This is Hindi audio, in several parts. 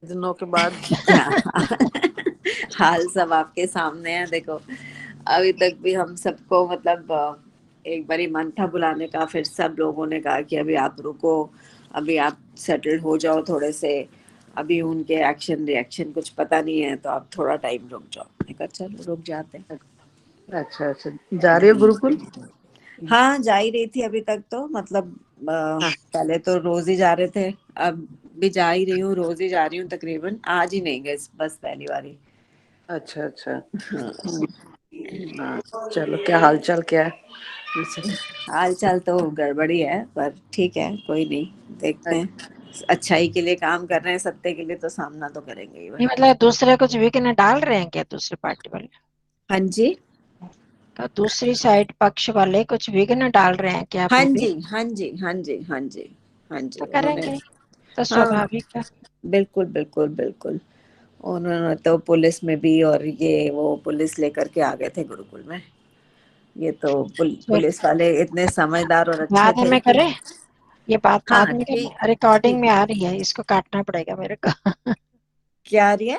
दिनों के बाद क्या हाल सब आपके सामने है। देखो, अभी तक भी हम सबको मतलब एक बारी मन था बुलाने का, फिर सब लोगों ने कहा कि अभी आप रुको, अभी आप सेटल हो जाओ थोड़े से, अभी उनके एक्शन रिएक्शन कुछ पता नहीं है, तो आप थोड़ा टाइम रुक जाओ। मैंने कहा चलो रुक जाते हैं। अच्छा अच्छा, जा रही हो गुरुकुल? हाँ, जा ही रही थी अभी तक तो, मतलब हाँ। पहले तो रोज ही जा रहे थे, अब भी जा ही रही हूँ, रोज ही जा रही हूँ तकरीबन। आज ही नहीं गए बस पहली बारी। अच्छा अच्छा। हाँ। हाँ, चलो, क्या हाल चाल क्या है वैसे? हाल चाल तो गड़बड़ी है, पर ठीक है, कोई नहीं, देखते हैं। अच्छाई के लिए काम कर रहे हैं, सत्य के लिए तो सामना तो करेंगे ही नहीं भाई। मतलब दूसरे कुछ विघ्न डाल रहे हैं क्या दूसरे पार्टी वाले? हाँ जी, तो दूसरी साइड पक्ष वाले कुछ विघ्न डाल रहे हैं क्या हाँ अभी भी? जी, हाँ जी, हाँ जी, हाँ जी, हाँ जी, तो उन्होंने। करेंगे, तो हाँ, स्वाभाविक है। बिल्कुल बिल्कुल बिल्कुल। उन्होंने तो पुलिस में भी, और ये वो पुलिस लेकर के आ गए थे गुरुकुल में। ये तो चल, पुलिस वाले इतने समझदार और अच्छे बाद थे में कि। करें, ये बात बाद हाँ में ठीक, करें। रिकॉर्डिंग ठीक। में आ रही है, इसको काटना पड़ेगा मेरे को। क्या आ रही है?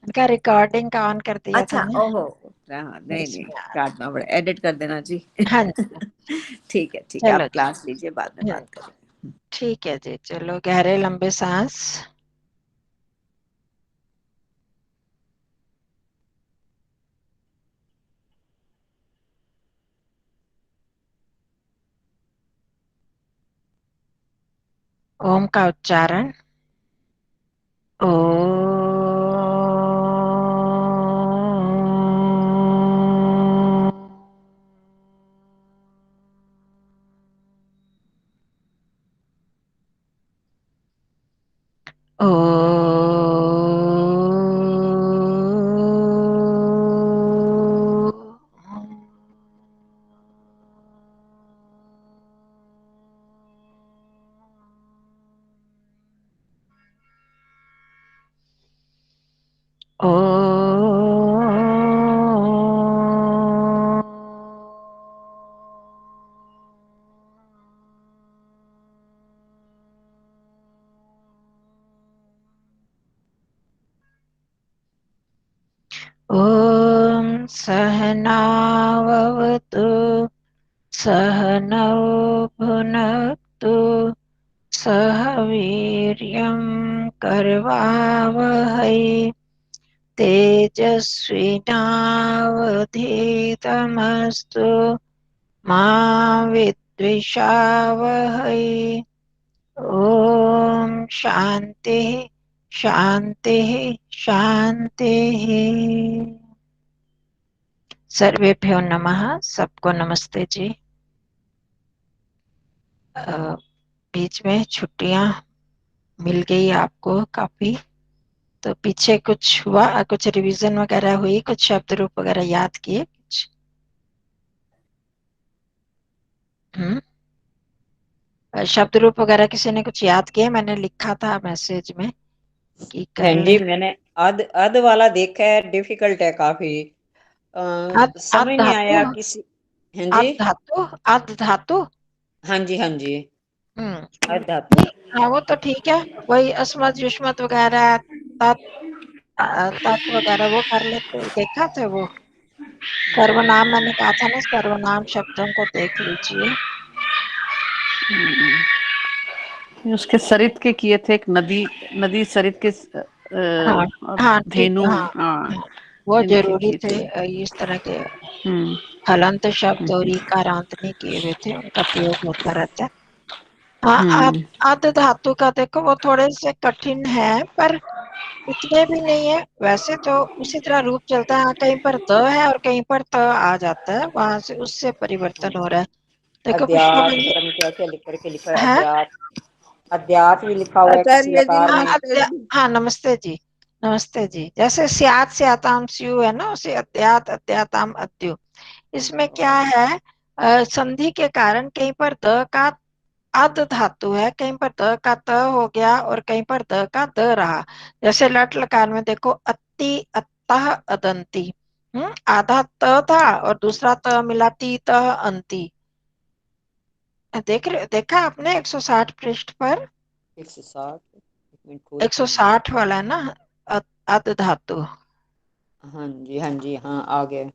इनका रिकॉर्डिंग का ऑन कर दिया था अच्छा, ना, ओहो। हाँ, नहीं नहीं, इसमें आ रहा काटना पड़े, एडिट कर देना जी। है। हाँ जी, ठीक है, ठीक है, चलो आप क्लास लीजिए, बाद में जी, बात करेंगे। ठीक है जी। चलो, गहरे लंबे सांस। ओम का उच्चारण। ओ। ओ। ओ। ॐ सहनाववतु सहनौ भुनक्तु सह वीर्यं करवावहै तेजस्विनावधीतमस्तु मा विद्विषावहै। ॐ शान्तिः शान्तिः शान्तिः। सर्वेभ्यो नमः। सबको नमस्ते जी। बीच में छुट्टियां मिल गई आपको काफी, तो पीछे कुछ हुआ, कुछ रिवीजन वगैरह हुई, कुछ शब्द रूप वगैरह याद किए कुछ? शब्द रूप वगैरह किसी ने कुछ याद किए? मैंने लिखा था मैसेज में कि हाँ कर जी, ले। मैंने अध अध वाला देखा है, डिफिकल्ट है काफी। अद अद समझ नहीं धातु, आया किसी। हाँ जी, अद धातु, अद धातु। हाँ जी, हाँ जी। अध धातु। नहीं, हाँ वो तो ठीक है। वही अस्मत युष्मत वगैरह, तत् तत् वगैरह वो कर लेते, देखा थे वो। सर्वनाम मैंने कहा था ना, सर्वनाम शब्दों को देख लीजिए। उसके सरित के किए थे, एक नदी, नदी सरित के हाँ हाँ ठीक धेनु। है, हाँ हाँ, हाँ, वो इनके जरूरी किए थे। थे। इस तरह के हम्म। हलंत शब्द और इकारांत नहीं किए हुए थे, उनका प्रयोग होता रहता है। हाँ, हम्म। आद धातु का देखो, वो थोड़े से कठिन है, पर इतने भी नहीं है। वैसे तो उसी तरह रूप चलता है, हाँ, कहीं पर द है और कहीं पर त आ जाता है, वहां से उससे परिवर्तन हो रहा है। देखो पुष्पा अध्यात, बंदी पता नहीं क्या क्या लिख करके लिखा है, है। अध्यात। अध्यात भी लिखा हुआ है किसी आचार्य जी आकार हाँ में। नमस्ते जी। हाँ, नमस्ते जी। नमस्ते जी। जैसे स्यात स्याताम स्यु है ना, उसे अध्यात अध्याताम अद्यु। इसमें क्या है, संधि के कारण कहीं पर द का अद धातु है, कहीं पर द का त हो गया और कहीं पर द का द रहा। जैसे लट लकार में देखो, अति अत्तः अदंती। आधा त था और दूसरा त मिला ती तः अंती। देखा आपने 160 पृष्ठ पर? 160। मिनट खोल के 160 वाला है ना, अद धातु। हाँ जी, हाँ जी, हाँ आ गए।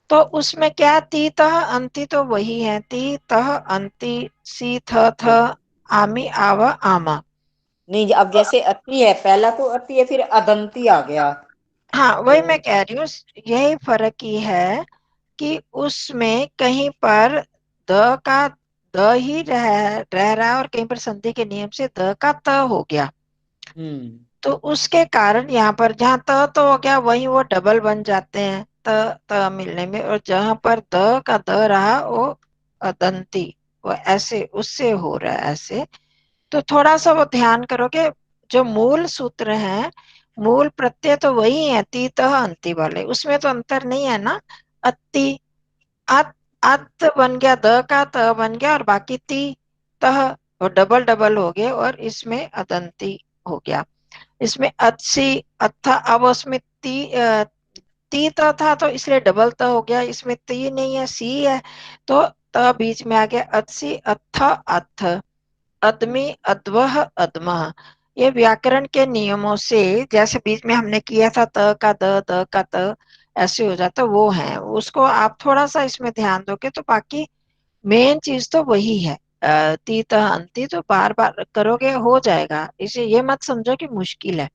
तो उसमें क्या, ती तह अंति तो वही है, ती तह अंति, सी थ आमी आव आमा। नहीं, अब जैसे अति है, पहला तो अति है, फिर अदंती आ गया। हाँ वही तो मैं कह रही हूँ, यही फर्क ही है कि उसमें कहीं पर द का द ही रह रहा है और कहीं पर संधि के नियम से द का त हो गया। तो उसके कारण यहाँ पर जहाँ त तो हो गया वहीं वो डबल बन जाते हैं त त मिलने में, और जहां पर द का द रहा वो अदंती, वो ऐसे उससे हो रहा है ऐसे। तो थोड़ा सा वो ध्यान करोगे, जो मूल सूत्र है, मूल प्रत्यय तो वही है, ती तह अंति वाले, उसमें तो अंतर नहीं है ना। अति, अत, अत बन गया, द का त बन गया, और बाकी ती तह वो डबल डबल हो गए, और इसमें अदंती हो गया। इसमें अत्सी अत्था, अब उसमें ती त था तो इसलिए डबल त हो गया, इसमें ती नहीं है, सी है, तो त बीच में आ गया, अत्सी अत्थ अत्थ, अदमी अद्वह अदमह। ये व्याकरण के नियमों से, जैसे बीच में हमने किया था त का द का त ऐसे हो जाता, वो है, उसको आप थोड़ा सा इसमें ध्यान दोगे तो बाकी मेन चीज तो वही है। ती त अंति तो बार बार करोगे हो जाएगा, इसे ये मत समझो कि मुश्किल है।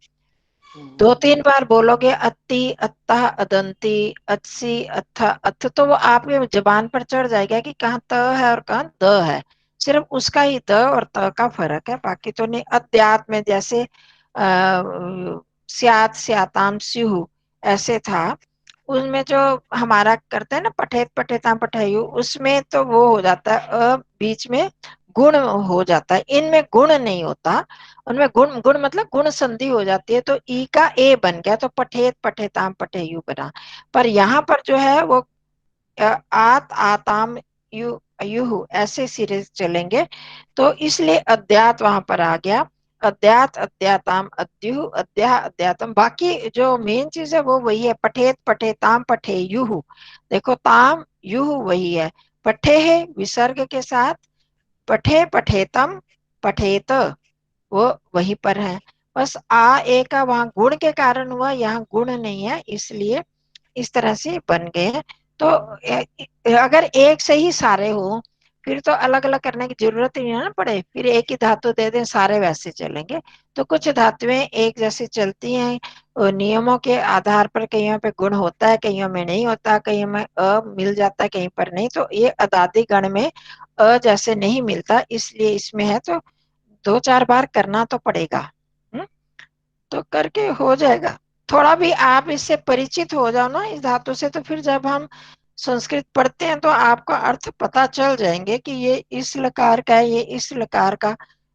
दो तीन बार बोलोगे, अति अत्ता अदंती, अत्सी अत्था अथ, तो वो आपके जबान पर चढ़ जाएगा कि कहाँ त है और कहाँ द है। सिर्फ उसका ही द और त का फर्क है, बाकी तो नहीं। अध्यात्म में जैसे स्यात स्याताम स्युः ऐसे था, उसमें जो हमारा करते हैं ना पठेत पठेताम पठेयु, उसमें तो वो हो जाता है बीच में गुण हो जाता है, इनमें गुण नहीं होता। उनमें गुण गुण मतलब गुण संधि हो जाती है, तो ई का ए बन गया तो पठेत पठेताम पठेयु बना। पर यहाँ पर जो है वो आत आताम यु युहु ऐसे सिरे चलेंगे, तो इसलिए अध्यात वहां पर आ गया। अध्यात अध्याताम अद्युहु, अध्या अध्यातम, बाकी जो मेन चीज है वो वही है, पठेत पठेताम पठेयुहु। देखो ताम युहु वही है, पठे है विसर्ग के साथ, पठे पठेतम पठेत वो वहीं पर है। बस आ ए का वहां गुण के कारण हुआ, यहाँ गुण नहीं है, इसलिए इस तरह से बन गए हैं। तो अगर एक से ही सारे हो फिर तो अलग अलग करने की जरूरत ही ना पड़े, फिर एक ही धातु दे दें सारे वैसे चलेंगे। तो कुछ धातुएं एक जैसी चलती हैं, और नियमों के आधार पर कहीं पे गुण होता है, कहीं में नहीं होता, कहीं में अ मिल जाता है, कहीं पर नहीं। तो ये अदादि गण में अ जैसे नहीं मिलता, इसलिए इसमें है, तो दो चार बार करना तो पड़ेगा। हम्म? तो करके हो जाएगा। थोड़ा भी आप इससे परिचित हो जाओ ना इस धातु से, तो फिर जब हम संस्कृत पढ़ते हैं तो आपको अर्थ पता चल जाएंगे कि ये इस लकार का है, ये इस लकार का।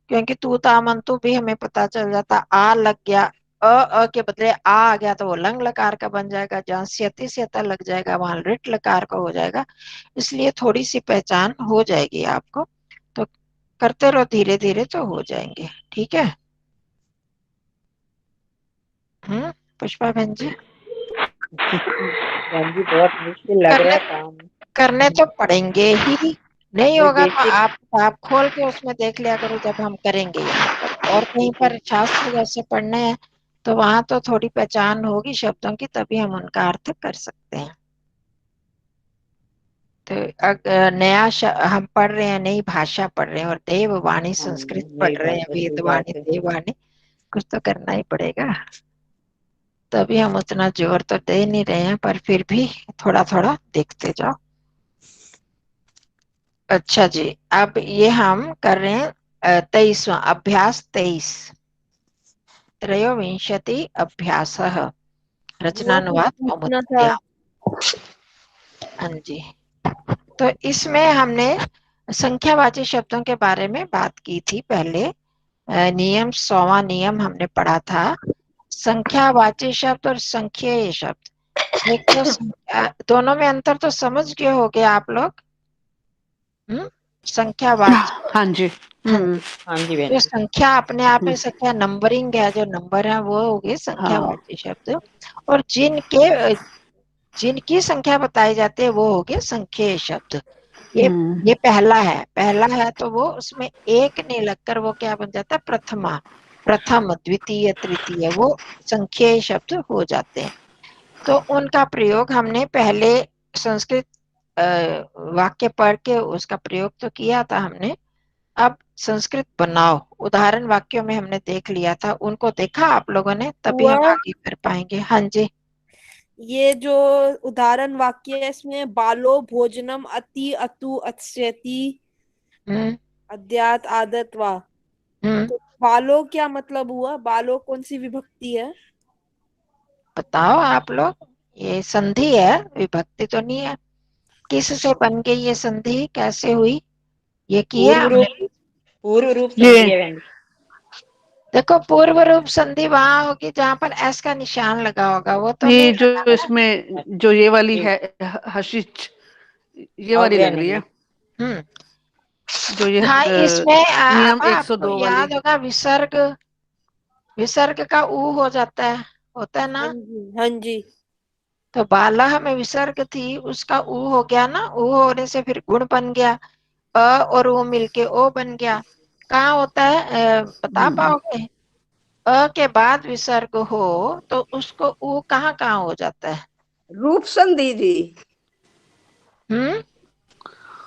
क्योंकि तू तामंतु भी हमें पता चल जाता, आ लग गया, अ के बदले आ गया तो वो लंग लकार का बन जाएगा, जहाँ स्यति स्यता लग जाएगा वहां रिट लकार का हो जाएगा। इसलिए थोड़ी सी पहचान हो जाएगी आपको, तो करते रहो, धीरे धीरे तो हो जाएंगे। ठीक है। पुष्पा बहन जी, बहन जी बहुत मुश्किल लग रहा करने है काम। करने तो पड़ेंगे ही, नहीं वही होगा तो बेसिक। आप खोल के उसमें देख लिया करो जब हम करेंगे यहाँ पर, और कहीं पर शास्त्र जैसे पढ़ने हैं तो वहां तो थोड़ी पहचान होगी शब्दों की, तभी हम उनका अर्थ कर सकते हैं। तो नया हम पढ़ रहे हैं, नई भाषा पढ़ रहे हैं, और देववाणी हाँ, संस्कृत नई पढ़ रहे हैं, भाषा, सही वेदवाणी बात है। देववाणी, कुछ तो करना ही पड़ेगा। तभी हम उतना जोर तो दे नहीं रहे हैं, पर फिर भी थोड़ा थोड़ा देखते जाओ। अच्छा जी, अब ये हम कर रहे हैं 23वां अभ्यास, 23 त्रयोविंशति अभ्यास, वो कुछ रचनानुवाद पूछना था। कौमुद्या। हाँ जी, तो इसमें हमने संख्यावाची शब्दों के बारे में बात की थी पहले। नियम 100वां नियम हमने पढ़ा था, संख्यावाची शब्द और संख्येय शब्द। एक तो दोनों में अंतर तो समझ गए होगे आप लोग। संख्यावाची, हाँ जी। हाँ, हाँ जी बहन जो जी। संख्या अपने आप में संख्या नंबरिंग है, जो नंबर है वो हो गए हाँ। संख्यावाची शब्द, और जिनकी संख्या बताई जाती है वो हो गए संख्येय शब्द। ये हम्म। ये पहला है, पहला है तो वो उसमें एक नहीं लगकर वो क्या बन जाता है, प्रथमा। प्रथम, द्वितीय, तृतीय, वो संख्येय शब्द हो जाते हैं। तो उनका प्रयोग हमने पहले संस्कृत वाक्य पढ़ के उसका प्रयोग तो किया था हमने। अब संस्कृत बनाओ उदाहरण वाक्यों में हमने देख लिया था, उनको देखा आप लोगों ने, तभी हम हुआ। आगे कर पाएंगे। हाँ जी। ये जो उदाहरण वाक्य है इसमें बालो भोजनम अति अतु अत्स्यति हम्म अद्यात आदत वा, हम्म तो बालो क्या मतलब हुआ? बालो कौन सी विभक्ति है? बताओ आप लोग। ये संधि है, विभक्ति तो नहीं है। किस से बन गई ये संधि, कैसे हुई, ये किया पूर्व हमने। रूप, पूर्व रूप ये संधि है बहन। देखो पूर्व रूप संधि वहां होगी जहां पर एस का निशान लगा होगा, वो तो नहीं ये जो लगा ना। इसमें जो ये वाली है हशिच, ये वाली लग रही है हम्म जो ये हाँ, इसमें नियम अब आपको 102 वाली। याद होगा विसर्ग, विसर्ग का ऊ हो जाता है, होता है हाँ ना। जी, हाँ जी। तो बाला में विसर्ग थी, उसका ऊ हो गया ना, ऊ होने से फिर गुण बन गया, अ और ऊ मिलके ओ बन गया। कहाँ होता है बता पाओगे? अ के बाद विसर्ग हो तो उसको ऊ कहाँ कहाँ हो जाता है? रूप संधि जी, हम्म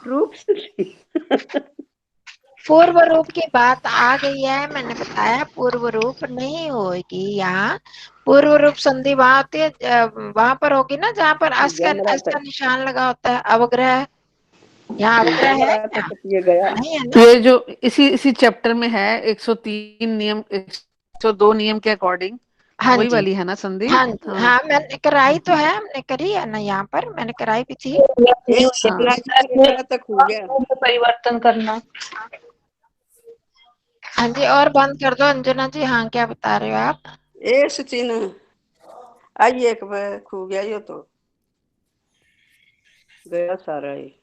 रूप संधि। पूर्व रूप की बात आ गई है, मैंने बताया पूर्व रूप नहीं होगी यहाँ। पूर्व रूप संधि वहां होती है, वहां पर होगी ना जहाँ पर जमरा अस का निशान लगा होता है, अवग्रह। यहाँ अवग्रह है जमरा क्या? तक ये गया। नहीं है ना। ये जो इसी चैप्टर में है 103 नियम, 102 नियम के अकॉर्डिंग हाँ वही जी, वाली है ना संधि? हाँ जी, हाँ हाँ मैंने कराई तो है, हमने करी है ना, यहाँ पर मैंने कराई भी थी। एक हाँ जमरा तक हो गया। परिवर्तन करना। हाँ जी, और बंद कर दो अंजना जी। हाँ, क्या बता रहे हो आप? ए सचिन, आइए एक बार खो गया ये तो गया सारा ही।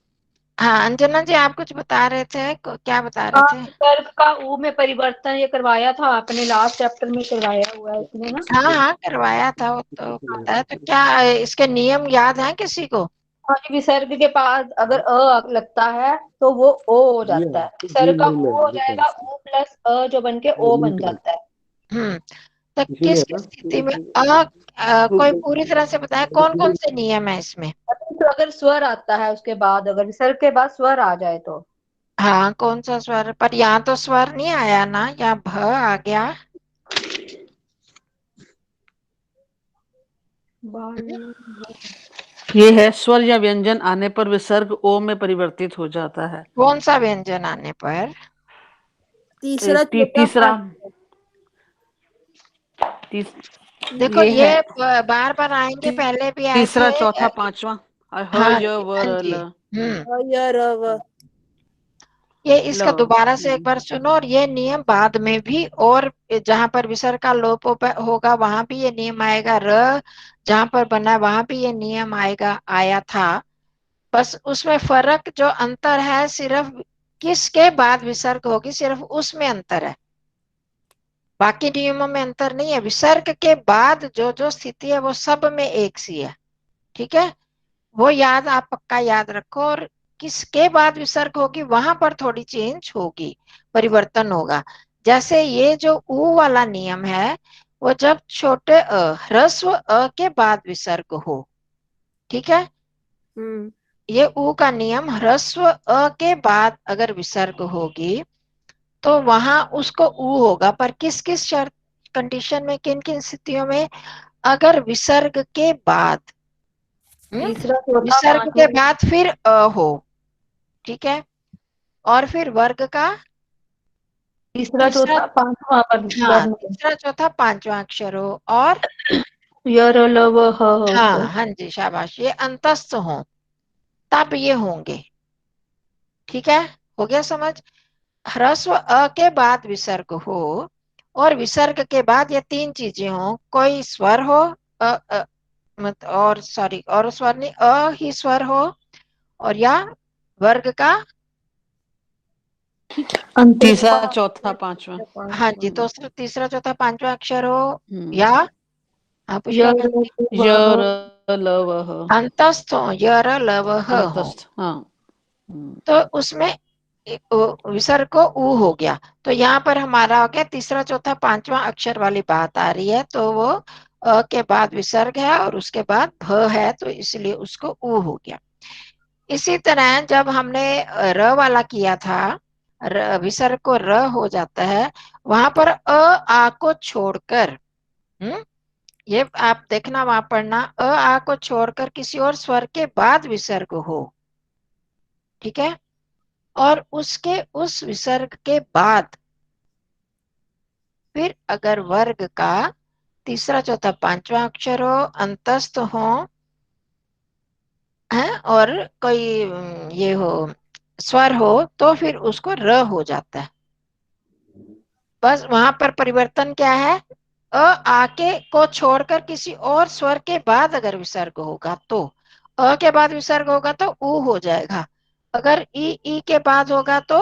हाँ अंजना जी, आप कुछ बता रहे थे, क्या बता रहे हाँ, थे? विसर्ग का ऊ में परिवर्तन ये करवाया था आपने, लास्ट चैप्टर में करवाया हुआ है इसमें ना। हाँ हाँ करवाया था, वो तो पता है। तो क्या इसके नियम याद हैं किसी को? हाँ जी, विसर्ग के पास अगर अ लगता है तो वो ओ हो जाता है, विसर्ग का ऊ हो जाएगा, ऊ प्लस अ जो बन के ओ बन जाता है। हम्म तो किस किस स्थिति में कोई पूरी तरह से बताया कौन कौन से नियम है इसमें? तो अगर स्वर आता है उसके बाद, अगर विसर्ग के बाद स्वर आ जाए तो। हाँ, कौन सा स्वर? पर यहाँ तो स्वर नहीं आया ना, यहाँ भ आ गया। ये है स्वर या व्यंजन आने पर विसर्ग ओ में परिवर्तित हो जाता है। कौन सा व्यंजन आने पर? तीसरा चौथा तीसरा पांचवा। देखो ये है ये बार बार आएंगे, पहले भी आए थे। तीसरा चौथा पांचवा ह हाँ य जी, व हाँ र जी। ल य र व। ये इसका ल। दोबारा से एक बार सुनो, और ये नियम बाद में भी, और जहां पर विसर्ग का लोप होगा वहां भी ये नियम आएगा। र जहां पर बना वहां भी ये नियम आएगा, आया था। बस उसमें फर्क जो अंतर है, सिर्फ किसके बाद विसर्ग होगी, सिर्फ उसमें अंतर है, बाकी नियमों में अंतर नहीं है। विसर्ग के बाद जो जो स्थिति है वो सब में एक सी है, ठीक है। वो याद आप पक्का याद रखो। और किसके बाद विसर्ग होगी वहां पर थोड़ी चेंज होगी, परिवर्तन होगा। जैसे ये जो ऊ वाला नियम है, वो जब छोटे ह्रस्व अ के बाद विसर्ग हो, ठीक है। हम्म ये ऊ का नियम ह्रस्व अ के बाद अगर विसर्ग होगी तो वहां उसको ऊ होगा। पर किस किस शर्त, कंडीशन में, किन किन स्थितियों में? अगर विसर्ग के बाद तीसरा चौथा विसर्ग के पांचवा। बाद फिर अ हो, ठीक है। और फिर वर्ग का तीसरा तीसरा, चौथा पांचवा हाँ वर्ण। तीसरा चौथा पांचवा अक्षर हो, और य र ल व ह ह हाँ ऊपर। हाँ जी शाबाश, ये अंतस्थ हो तब ये होंगे, ठीक है। हो गया समझ? ह्रस्व अ के बाद विसर्ग हो, और विसर्ग के बाद ये तीन चीजें हो, कोई स्वर हो, मत और सॉरी, और स्वर नहीं, अ ही स्वर हो, और या वर्ग का तीसरा चौथा पांचवा। हाँ जी, तो तीसरा चौथा पांचवा अक्षर हो, हम्म। या हाँ य पुष्पा र जी, ल य व र ह। ल व ह अंतस्थ हो, य र ल व ह हो। अंतस्थ। हाँ। तो उसमें विसर्ग को ऊ हो गया, तो यहाँ पर हमारा हो गया तीसरा चौथा पांचवा अक्षर वाली बात आ रही है, तो वो अ के बाद विसर्ग है और उसके बाद भ है, तो इसलिए उसको ऊ हो गया। इसी तरह जब हमने र वाला किया था, विसर्ग को र हो जाता है, वहां पर आ को छोड़कर, ये आप देखना वहां पढ़ना, आ को छोड़कर किसी और स्वर के बाद विसर्ग हो, ठीक है, और उसके उस विसर्ग के बाद फिर अगर वर्ग का तीसरा चौथा पांचवा अक्षर हो, अंतस्थ हो, है, और कोई ये हो स्वर हो, तो फिर उसको र हो जाता है। बस वहां पर परिवर्तन क्या है, आके को छोड़कर किसी और स्वर के बाद अगर विसर्ग होगा तो के बाद विसर्ग होगा तो ऊ हो जाएगा, अगर ई के बाद होगा तो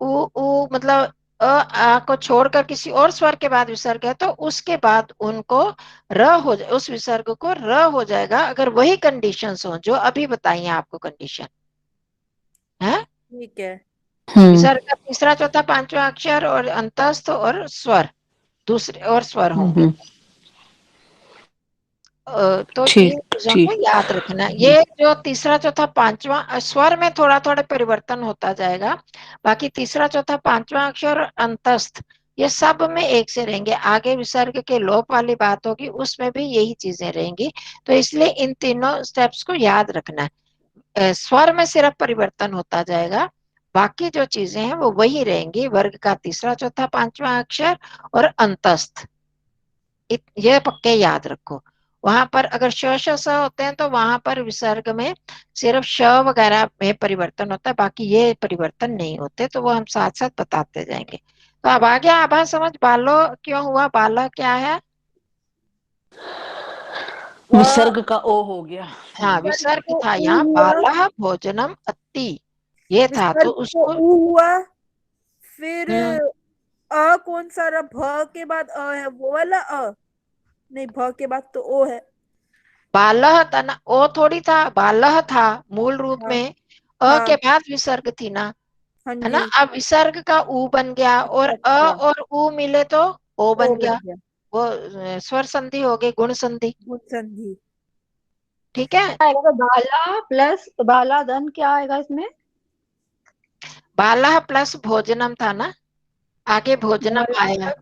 ऊ मतलब आ को छोड़कर किसी और स्वर के बाद विसर्ग है तो उसके बाद उनको र हो जाए, उस विसर्ग को र हो जाएगा, अगर वही कंडीशंस हो जो अभी बताई हैं आपको कंडीशन है। ठीक है। विसर्ग का तीसरा चौथा पांचवा अक्षर और अंतस्थ और स्वर दूसरे और स्वर होंगे, तो ये चीजों को याद रखना। ये जो तीसरा चौथा पांचवा स्वर में थोड़ा थोड़ा परिवर्तन होता जाएगा, बाकी तीसरा चौथा पांचवा अक्षर अंतस्थ ये सब में एक से रहेंगे, आगे विसर्ग के लोप वाली बात होगी उसमें भी यही चीजें रहेंगी, तो इसलिए इन तीनों स्टेप्स को याद रखना है। स्वर में सिर्फ परिवर्तन होता जाएगा, बाकी जो चीजें हैं वो वही रहेंगी, वर्ग का तीसरा चौथा पांचवा अक्षर और अंतस्थ, ये पक्के याद रखो। वहां पर अगर श श स होते हैं तो वहां पर विसर्ग में सिर्फ श वगैरह में परिवर्तन होता है, बाकी ये परिवर्तन नहीं होते, तो वो हम साथ साथ बताते जाएंगे। तो अब आ गया आभा समझ, बालो क्यों हुआ, बाला क्या है, विसर्ग का ओ हो गया। हाँ विसर्ग को था ऊ यहाँ, हुआ, बाला भोजनम अति ये था, तो विसर्ग को उसको ऊ हुआ, फिर हम्म, कौन सा रहा, भ के बाद है वो वाला नहीं, भ के बाद तो ओ है। बालह था ना, ओ थोड़ी था, बालह था मूल रूप हाँ में, के हाँ बाद विसर्ग थी ना, हाँ है ना, जी। अब विसर्ग का ऊ बन गया और अच्छा अच्छा, और ऊ मिले तो ओ ओ बन बन गया, गया, वो स्वर संधि हो गई, गुण संधि, गुण संधि। ठीक है। आएगा तो बाला प्लस बाला धन क्या आएगा इसमें? बाला प्लस भोजनम था ना, आगे भोजनम बाला आया,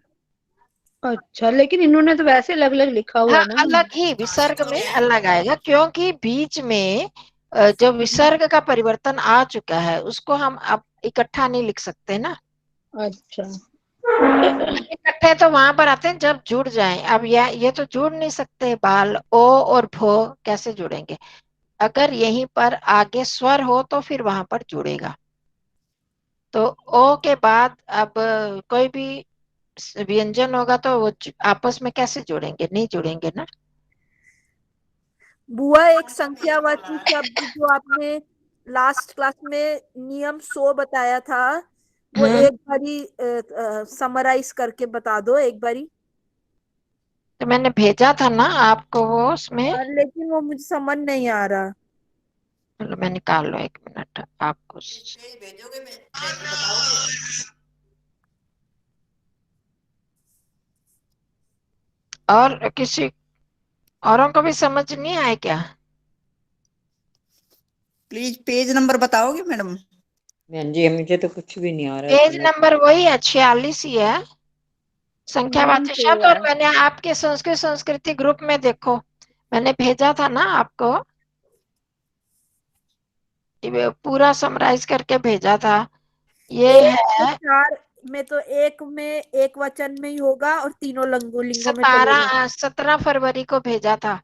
अच्छा, लेकिन इन्होंने तो वैसे अलग अलग लिखा हुआ हाँ है ना। अलग ही विसर्ग में अलग आएगा, क्योंकि बीच में जो विसर्ग का परिवर्तन आ चुका है उसको हम अब इकट्ठा नहीं लिख सकते ना, अच्छा इकट्ठे तो वहां पर आते हैं जब जुड़ जाएं, अब ये तो जुड़ नहीं सकते, बाल ओ और भो कैसे जुड़ेंगे, अगर यहीं पर आगे स्वर हो तो फिर वहां पर जुड़ेगा, तो ओ के बाद अब कोई भी व्यंजन होगा तो वो आपस में कैसे जुड़ेंगे, नहीं जुड़ेंगे ना। बुआ, एक संख्यावाची शब्द जो आपने लास्ट क्लास में नियम 100 बताया था, वो एक बारी समराइज करके बता दो एक बारी। तो मैंने भेजा था ना आपको वो उसमें, लेकिन वो मुझे समझ नहीं आ रहा। चलो मैं निकाल लो एक मिनट आपको, भेजोगे, मैं बताओगे? और किसी औरों को भी समझ नहीं आए क्या? प्लीज पेज नंबर बताओगे मैडम? बहन जी मुझे तो कुछ भी नहीं आ रहा पेज इसमें। नंबर वही है 46 ही है, नियम संख्यावाची 100 शब्द, है। और मैंने आपके संस्कृत संस्कृति ग्रुप में देखो मैंने भेजा था ना आपको, ये पूरा समराइज करके भेजा था, ये एक से है 4 में तो एक में एक वचन में ही होगा और तीनों लिंगों में चलेगा। 17 फरवरी को भेजा था,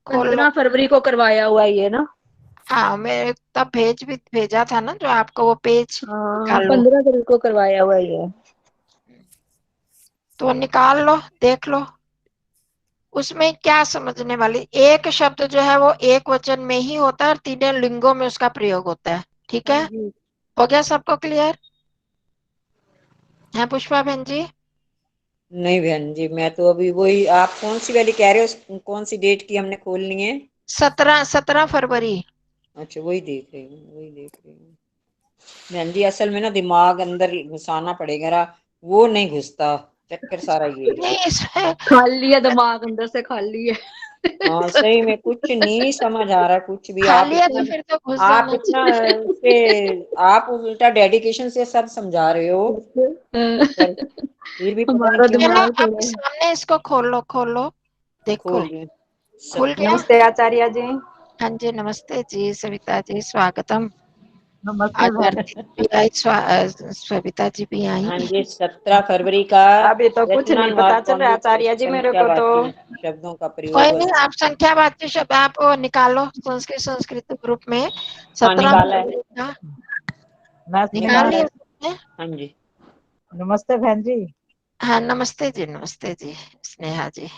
खोल लो। 15 फरवरी को करवाया हुआ है ये ना। हाँ मैं तब भेजा था ना जो आपको, वो पेज हाँ, निकाल लो, 15 फरवरी को करवाया हुआ है ये। तो निकाल लो देख लो, उसमें क्या समझने वाली, एक शब्द जो है वो एक वचन में ही होता है और तीनों लिंगों में उसका प्रयोग होता है, ठीक हाँ है, जी। हो गया सबको क्लियर है पुष्पा बहन जी? नहीं बहन जी, मैं तो अभी वही, आप कौन सी वाली कह रहे हो, कौन सी डेट की हमने खोलनी है? 17 फरवरी, अच्छा वही देख रही हूँ, वही देख रही हूँ। बहन जी असल में ना दिमाग अंदर घुसाना पड़ेगा ना, वो नहीं घुसता, चक्कर सारा ये है। नहीं इसमें खाली है दिमाग, अंदर से खाली है। हाँ सही में कुछ नहीं समझ आ रहा कुछ भी। खाली है तो फिर तो घुस आप जाना इतना चाहिए। उससे आप उल्टा डेडिकेशन से सब समझा रहे हो, पर फिर भी पता नहीं हमारा क्यों। चलो दिमाग अब थोड़ा सामने इसको खोलो, खोलो देखो, खोल रही खुल सब। गया। नमस्ते आचार्य जी। हाँ जी, नमस्ते जी, सविता जी स्वागतम। नमस्ते आज आरती भी आई, सविता जी भी आई। हाँ जी 17 फरवरी का अभी तो कुछ नहीं पता चल रहा आचार्य जी मेरे को तो। शब्दों का कोई प्रयोग नहीं, होता है। आप संख्यावाची शब्द आप वो निकालो संस्कृत ग्रुप में। हाँ 17 निकाला है, फरवरी का मैं निकाल निकाला लिया है। सबने? हाँ जी नमस्ते बहन जी। हाँ नमस्ते जी स्नेहा जी।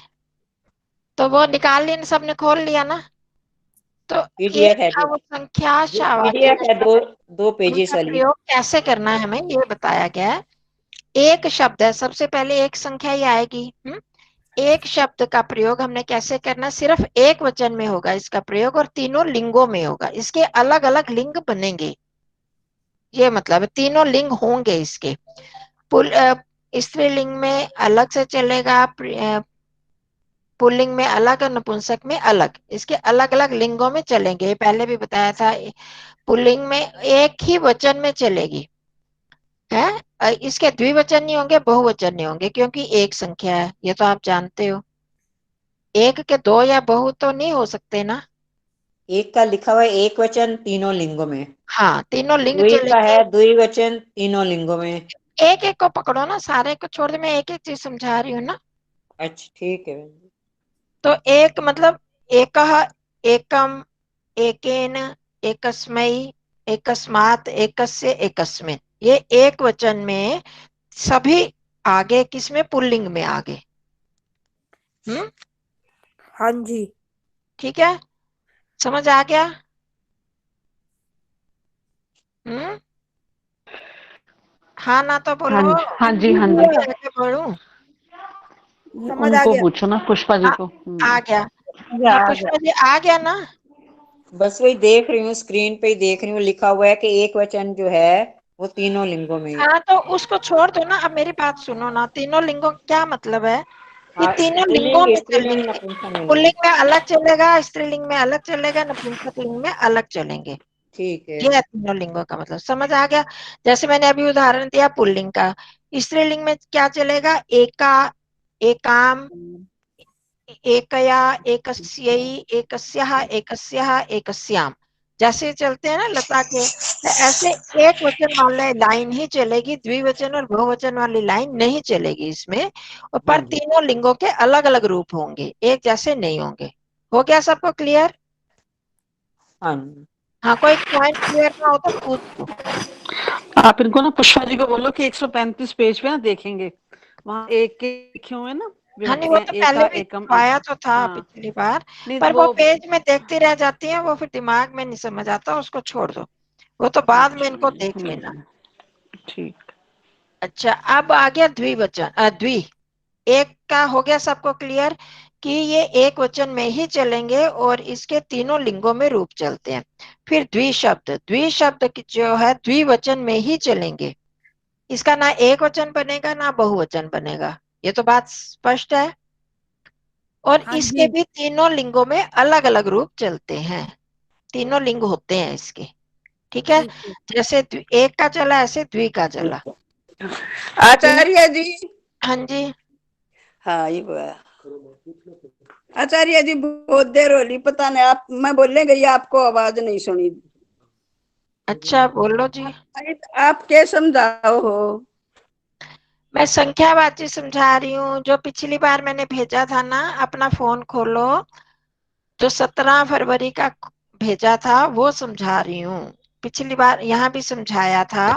तो वो निकाल लिया, सबने खोल लिया ना? तो ये पीडीएफ है था जी, वो संख्या शावाची पीडीएफ है, दो पेजेस का वाली। प्रयोग कैसे करना है हमें ये बताया गया है। एक शब्द है, सबसे पहले एक संख्या ही आएगी। एक शब्द का प्रयोग हमने कैसे करना, सिर्फ एक वचन में होगा इसका प्रयोग और तीनों लिंगों में होगा। इसके अलग अलग लिंग बनेंगे, ये मतलब है तीनों लिंग होंगे इसके। स्त्रीलिंग में अलग से चलेगा, पुल्लिंग में अलग और नपुंसक में अलग, इसके अलग अलग लिंगों में चलेंगे। पहले भी बताया था, पुल्लिंग में एक ही वचन में चलेगी है, इसके द्विवचन नहीं होंगे, बहुवचन नहीं होंगे, क्योंकि एक संख्या है, ये तो आप जानते हो। एक के दो या बहु तो नहीं हो सकते ना। एक का लिखा हुआ है एक वचन तीनों लिंगों में, हाँ तीनों लिंग द्वि का चलेंगे। है द्विवचन तीनों लिंगों में। एक एक को पकड़ो ना, सारे को छोड़ दे, मैं एक एक चीज समझा रही हूँ ना। अच्छा ठीक है। तो एक मतलब एकः, एकम, एकेन, एकस्मै, एकस्मात्, एकस्य, एकस्मिन्, ये एक वचन में सभी आगे, किसमें, पुल्लिंग में आगे। हाँ जी। ठीक है, समझ आ गया? हाँ ना तो बोलो। हाँ जी हाँ जी। आगे बढ़ूं? समझ आ उनको गया। पूछो ना, पुष्पा जी को। आ गया। हाँ आ पुष्पा जी आ गया ना? बस वही देख रही हूँ, स्क्रीन पे ही देख रही हूँ, लिखा हुआ है कि एक वचन जो है वो तीनों लिंगों में। हाँ तो उसको छोड़ दो ना, अब मेरी बात सुनो ना। तीनों लिंगों का क्या मतलब है कि हाँ तीनों लिंगों पुल्लिंग में स्त्रीलिंग चलेंगे। नपुंसकलिंग। पुल्लिंग में अलग चलेगा, स्त्रीलिंग में अलग चलेगा, नपुंसक लिंग में अलग चलेंगे। ठीक है। ये है तीनों लिंगों का मतलब, समझ आ गया? जैसे मैंने अभी उदाहरण दिया पुल्लिंग का, स्त्रीलिंग में क्या चलेगा, एका, एकाम, एकया, एकस्यै, एकस्यः, एकस्यः, एकस्याम, जैसे चलते हैं ना लता के, तो ऐसे एक वचन वाले लाइन ही चलेगी, द्विवचन और बहुवचन वाली लाइन नहीं चलेगी इसमें। और पर हाँ जी तीनों लिंगों के अलग अलग रूप होंगे, एक जैसे नहीं होंगे। हो गया सबको क्लियर? हाँ जी। हाँ, कोई पॉइंट क्लियर ना हो तो पूछ। आप इनको ना, पुष्पा जी को बोलो कि 135 पेज पे ना देखेंगे, वहाँ एक के लिखे हुए हैं ना हाँ नहीं, वो विभक्तियां, तो पहले एका भी एकम एक। आया तो था हाँ पिछली बार, नहीं पर वो वो पेज में देखती रह जाती है, वो फिर दिमाग में नहीं समझ आता, उसको छोड़ दो, वो तो बाद में इनको देख लेना। ठीक। अच्छा, अब आ गया द्विवचन, द्वि। एक का हो गया सबको क्लियर कि ये एक वचन में ही चलेंगे और इसके तीनों लिंगों में रूप चलते हैं। फिर द्विशब्द, द्विशब्द जो है द्विवचन में ही चलेंगे, इसका ना एक वचन बनेगा ना बहुवचन बनेगा, ये तो बात स्पष्ट है। और हाँ इसके जी। भी तीनों लिंगों में अलग अलग रूप चलते हैं, तीनों लिंग होते हैं इसके। ठीक है, ठीक है। जैसे एक का चला ऐसे द्वि का चला। आचार्य जी। हाँ जी। हाँ ये वो है। आचार्य जी बहुत देर हो रही, पता नहीं आप, मैं बोलने गई आपको आवाज नहीं सुनी। अच्छा बोलो जी। आप क्या समझाओ हो? मैं संख्यावाची समझा रही हूँ, जो पिछली बार मैंने भेजा था ना, अपना फोन खोलो, जो 17 फरवरी का भेजा था वो समझा रही हूँ। पिछली बार यहाँ भी समझाया था,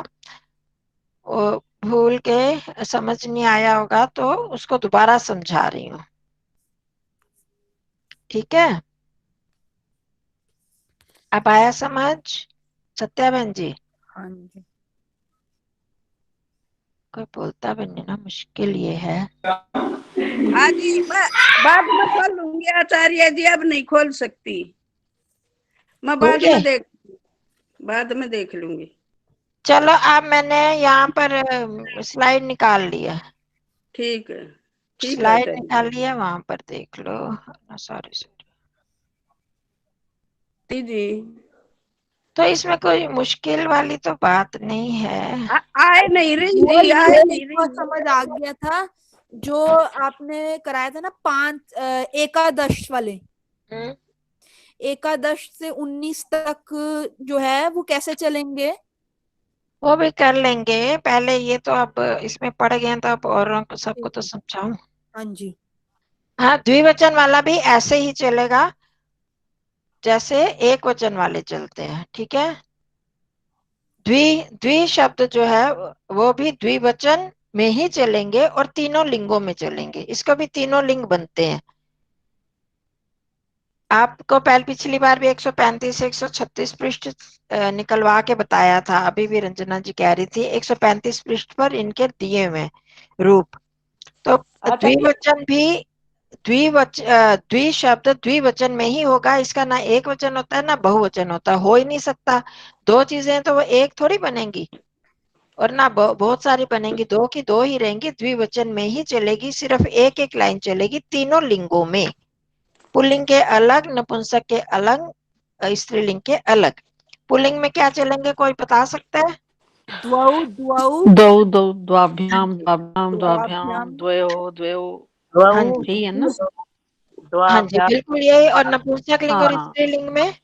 वो भूल के समझ नहीं आया होगा तो उसको दोबारा समझा रही हूँ। ठीक है, अब आया समझ सत्या बहन जी? हाँ जी। कोई बोलता भी नहीं ना, मुश्किल ये है। हाँ जी, बाद में खोल लूंगी आचार्य जी, अब नहीं खोल सकती मैं, हो गए? बाद में देख लूंगी। चलो अब मैंने यहाँ पर स्लाइड निकाल लिया, ठीक है, ठीक है स्लाइड तेरी निकाल लिया, वहां पर देख लो। सॉरी दीदी। तो इसमें कोई मुश्किल वाली तो बात नहीं है। आए नहीं रही वो दी, आए ये नहीं मुझको रही। समझ आ गया था, जो आपने कराया था ना 5 एकादश वाले, हम्म, एकादश से 19 तक जो है वो कैसे चलेंगे? वो भी कर लेंगे, पहले ये तो अब इसमें पड़ गए हैं तो अब औरों को सबको तो समझाऊं। हाँ जी। हाँ, द्विवचन वाला भी ऐसे ही चलेगा जैसे एक वचन वाले चलते हैं, ठीक है। द्वि शब्द जो है वो भी द्विवचन में ही चलेंगे और तीनों लिंगों में चलेंगे, इसको भी तीनों लिंग बनते हैं। आपको पहले पिछली बार भी 135 136 पृष्ठ निकलवा के बताया था, अभी भी रंजना जी कह रही थी 135 पृष्ठ पर इनके दिए हुए रूप। तो द्विवचन भी द्वि शब्द द्विवचन में ही होगा, इसका ना एक वचन होता है ना बहुवचन होता है, हो ही नहीं सकता। दो चीजें तो वो एक थोड़ी बनेंगी, और ना बहुत सारी बनेंगी, दो की दो ही रहेंगी, द्विवचन में ही चलेगी, सिर्फ एक एक लाइन चलेगी तीनों लिंगों में, पुल्लिंग के अलग, नपुंसक के अलग, स्त्रीलिंग के अलग। पुल्लिंग में क्या चलेंगे, कोई बता सकता है? द्वौ द्वौ द्वौ द्वौ द्वाभ्याम द्वाभ्याम द्वाभ्याम द्वाभ्याम द्वयोः द्वयोः, हाँ द्वौ जी, यही है ना? हाँ जी, द्वाभ्याम बिल्कुल यही। और नपुंसक लिंग हाँ और हाँ, स्त्रीलिंग में?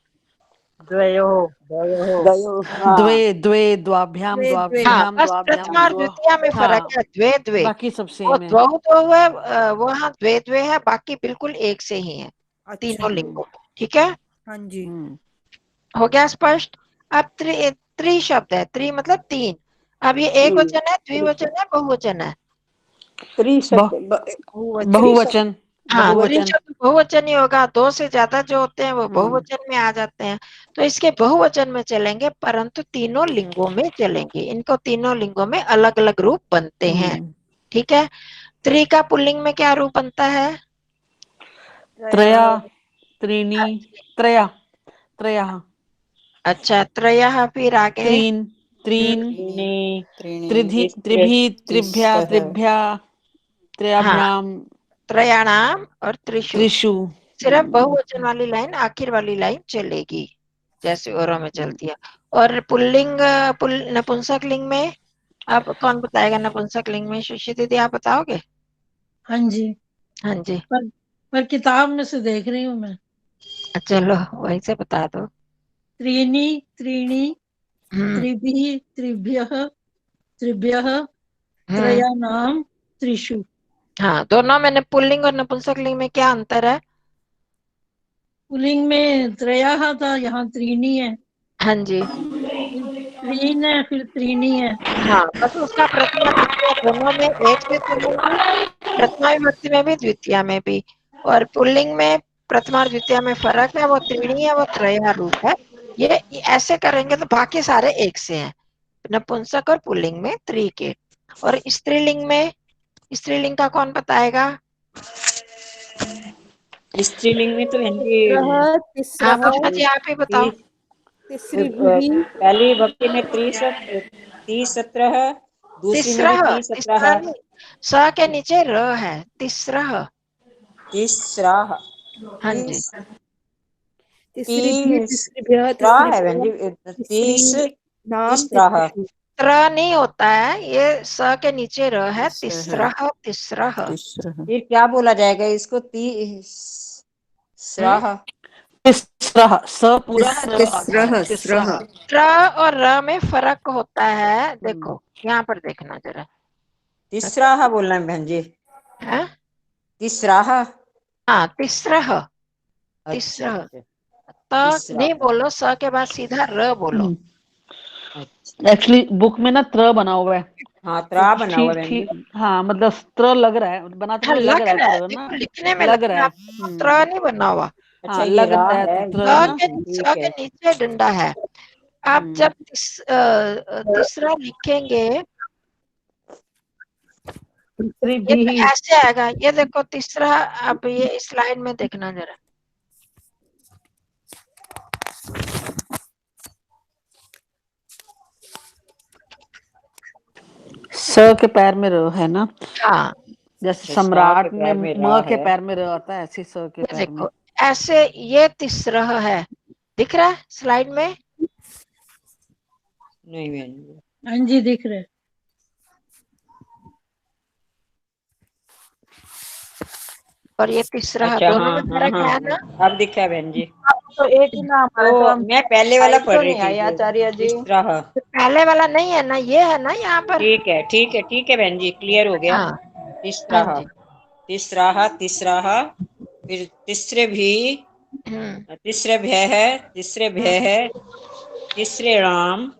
द्वयोः द्वयोः दयो हाँ द्वे द्वे द्वाभ्याम द्वे द्वे। हाँ, द्वाभ्याम बस द्वाभ्याम प्रथमा और द्व, द्वितीय में फर्क हाँ है, द्वे द्वे। बाकी सब वो सेम है। द्वौ तो है, वो हाँ द्वे द्वे है, बाकी बिल्कुल एक से ही है अच्छा। तीनों लिंगों में, ठीक है। हाँ जी। हो गया स्पष्ट। अब त्रि शब्द है, त्रि मतलब तीन। अब ये एक वचन है, द्विवचन है, बहुवचन है? त्रिशब्द बहुवचन हाँ, त्रि बहुवचन। शब्द बहुवचन ही होगा, दो से ज्यादा जो होते हैं वो बहुवचन में आ जाते हैं, तो इसके बहुवचन में चलेंगे, परंतु तीनों लिंगों में चलेंगे, इनको तीनों लिंगों में अलग अलग रूप बनते हैं, ठीक है। त्रि का पुल्लिंग में क्या रूप बनता है? त्रया त्रीणि त्रया त्रयः। अच्छा, त्रयः, फिर आगे? त्रीन् त्रीन् त्रिधि त्रिभिः त्रिभ्यः त्रिभ्यः हाँ, त्रयाभ्याम त्रयाणाम और त्रिषु। त्रिषु। सिर्फ बहुवचन वाली लाइन, आखिर वाली लाइन चलेगी जैसे औरों में चलती है। और पुल्लिंग नपुंसक लिंग में अब कौन बताएगा? नपुंसक लिंग में सुश्री दीदी आप बताओगे? हाँ जी, हाँ जी, पर किताब में से देख रही हूँ मैं। चलो वहीं से बता दो। त्रीणि त्रीणि हम्म त्रिभिः त्रिभ्यः त्रिभ्यः हम्म त्रयाणाम त्रिषु। हाँ, दोनों में पुल्लिंग और नपुंसक लिंग में क्या अंतर है? पुल्लिंग में त्रयः था, यहाँ त्रीणि है। हाँ जी, त्रीन है, फिर त्रीणि है। हाँ, बस उसका प्रथमा द्वितीय दोनों में एक से चलेंगे, प्रथमा विभक्ति में भी द्वितीय में भी। और पुल्लिंग में प्रथमा और द्वितीय में फर्क है, वो त्रिणी है, वो त्रय रूप है। ये ऐसे करेंगे तो बाकी सारे एक से हैं, नपुंसक और पुल्लिंग में त्रि के। और स्त्रीलिंग में, स्त्रीलिंग का कौन बताएगा? स्त्रीलिंग में तो तिस्रः हाँ, तिस्रः पुष्पा जी आप ही बताओ। तिस्रिभिः पहली विभक्ति में त्रिसत्रह, दूसरी में भी तीसरा त्रिसत्रह। नहीं, स के नीचे र है, तीसरा। तीसरा हाँ जी, तिस्रिभिः तिस्रिभ्यः तीसरा है बहन तिस्रिभ्यः जी, नाम तीसरा। तिस्रिषु। त्र नहीं होता है, ये स के नीचे र है, तीसरा तीसरा। फिर क्या बोला जाएगा इसको? तीसरा तिस्रः स पूरा है, र आधा है, तिस्रः तिस्रः। स्रः त्र और र में फर्क होता है, देखो यहाँ पर देखना जरा। तीसरा बोलना है बहन जी, है? तीसरा। हाँ, तीसरा अच्छा तीसरा। अच्छा, तो तीसरा। नहीं बोलो, स के बाद सीधा र बोलो। अच्छा एक्चुअली बुक में ना त्र बना हुआ है, हाँ, तो त्रा बना हुआ है बहन ठीक, जी। हाँ मतलब त्र लग रहा है, बनाते हाँ, समय लग लग रहा है रहा है, त्र ना, देखो लिखने में लग लग रहा रहा है। है, त्र नहीं बना हुआ। अच्छा, हाँ ये लग रा रहा है है, त्र ना। ठीक स है। के नीचे डंडा है। आप जब तीसरा लिखेंगे ये तो त्रिभिः ऐसे आएगा, ये देखो तीसरा। अब ये इस लाइन में देखना जरा, स के पैर में र है ना, हाँ जैसे स सम्राट के में पैर में म रा के है। पैर में र आता है, ऐसे स के ये पैर में। देखो ऐसे, ये तिस्रह है, दिख रहा है स्लाइड में? नहीं बहन जी। हाँ जी दिख रहे। और ये तिस्रह, अच्छा दोनों हाँ में हाँ फर्क हाँ है ना? हाँ, अब दिखा बहन जी। तो एक ही नाम है, तो तो हम मैं पहले वाला साइड पढ़ तो रही नहीं थी आई जो आचार्य जी। तिस्राह। पहले वाला नहीं है ना, ये है ना यहाँ पर। ठीक है ठीक है ठीक है बहन जी, क्लियर हो गया। हाँ हाँ तिस्राह जी। तिस्राह तिस्राह, फिर तीसरे भी, तीसरे भय है, तीसरे भय है, तीसरे राम,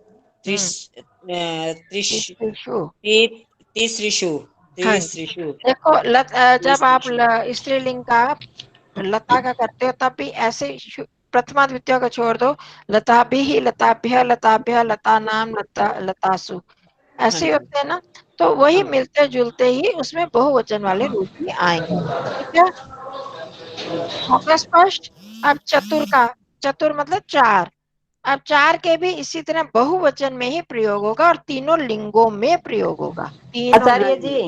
तीसरिषु। तीसरिषु, हाँ जी। तीसरिषु। देखो जब आप स्त्रीलिंग का लता का करते हो तब भी ऐसे प्रथमा द्वितीय को छोड़ दो, लताभिः लताभ्यः लताभ्यः लता नाम लता लतासु, ऐसे ही होते हैं ना। तो वही हाँ। मिलते जुलते ही उसमें बहुवचन वाले रूप भी आएंगे। ठीक है, हो गया स्पष्ट? अब चतुर का, चतुर मतलब चार। अब चार के भी इसी तरह बहुवचन में ही प्रयोग होगा और तीनों लिंगों में प्रयोग होगा। तीनों आचार्य जी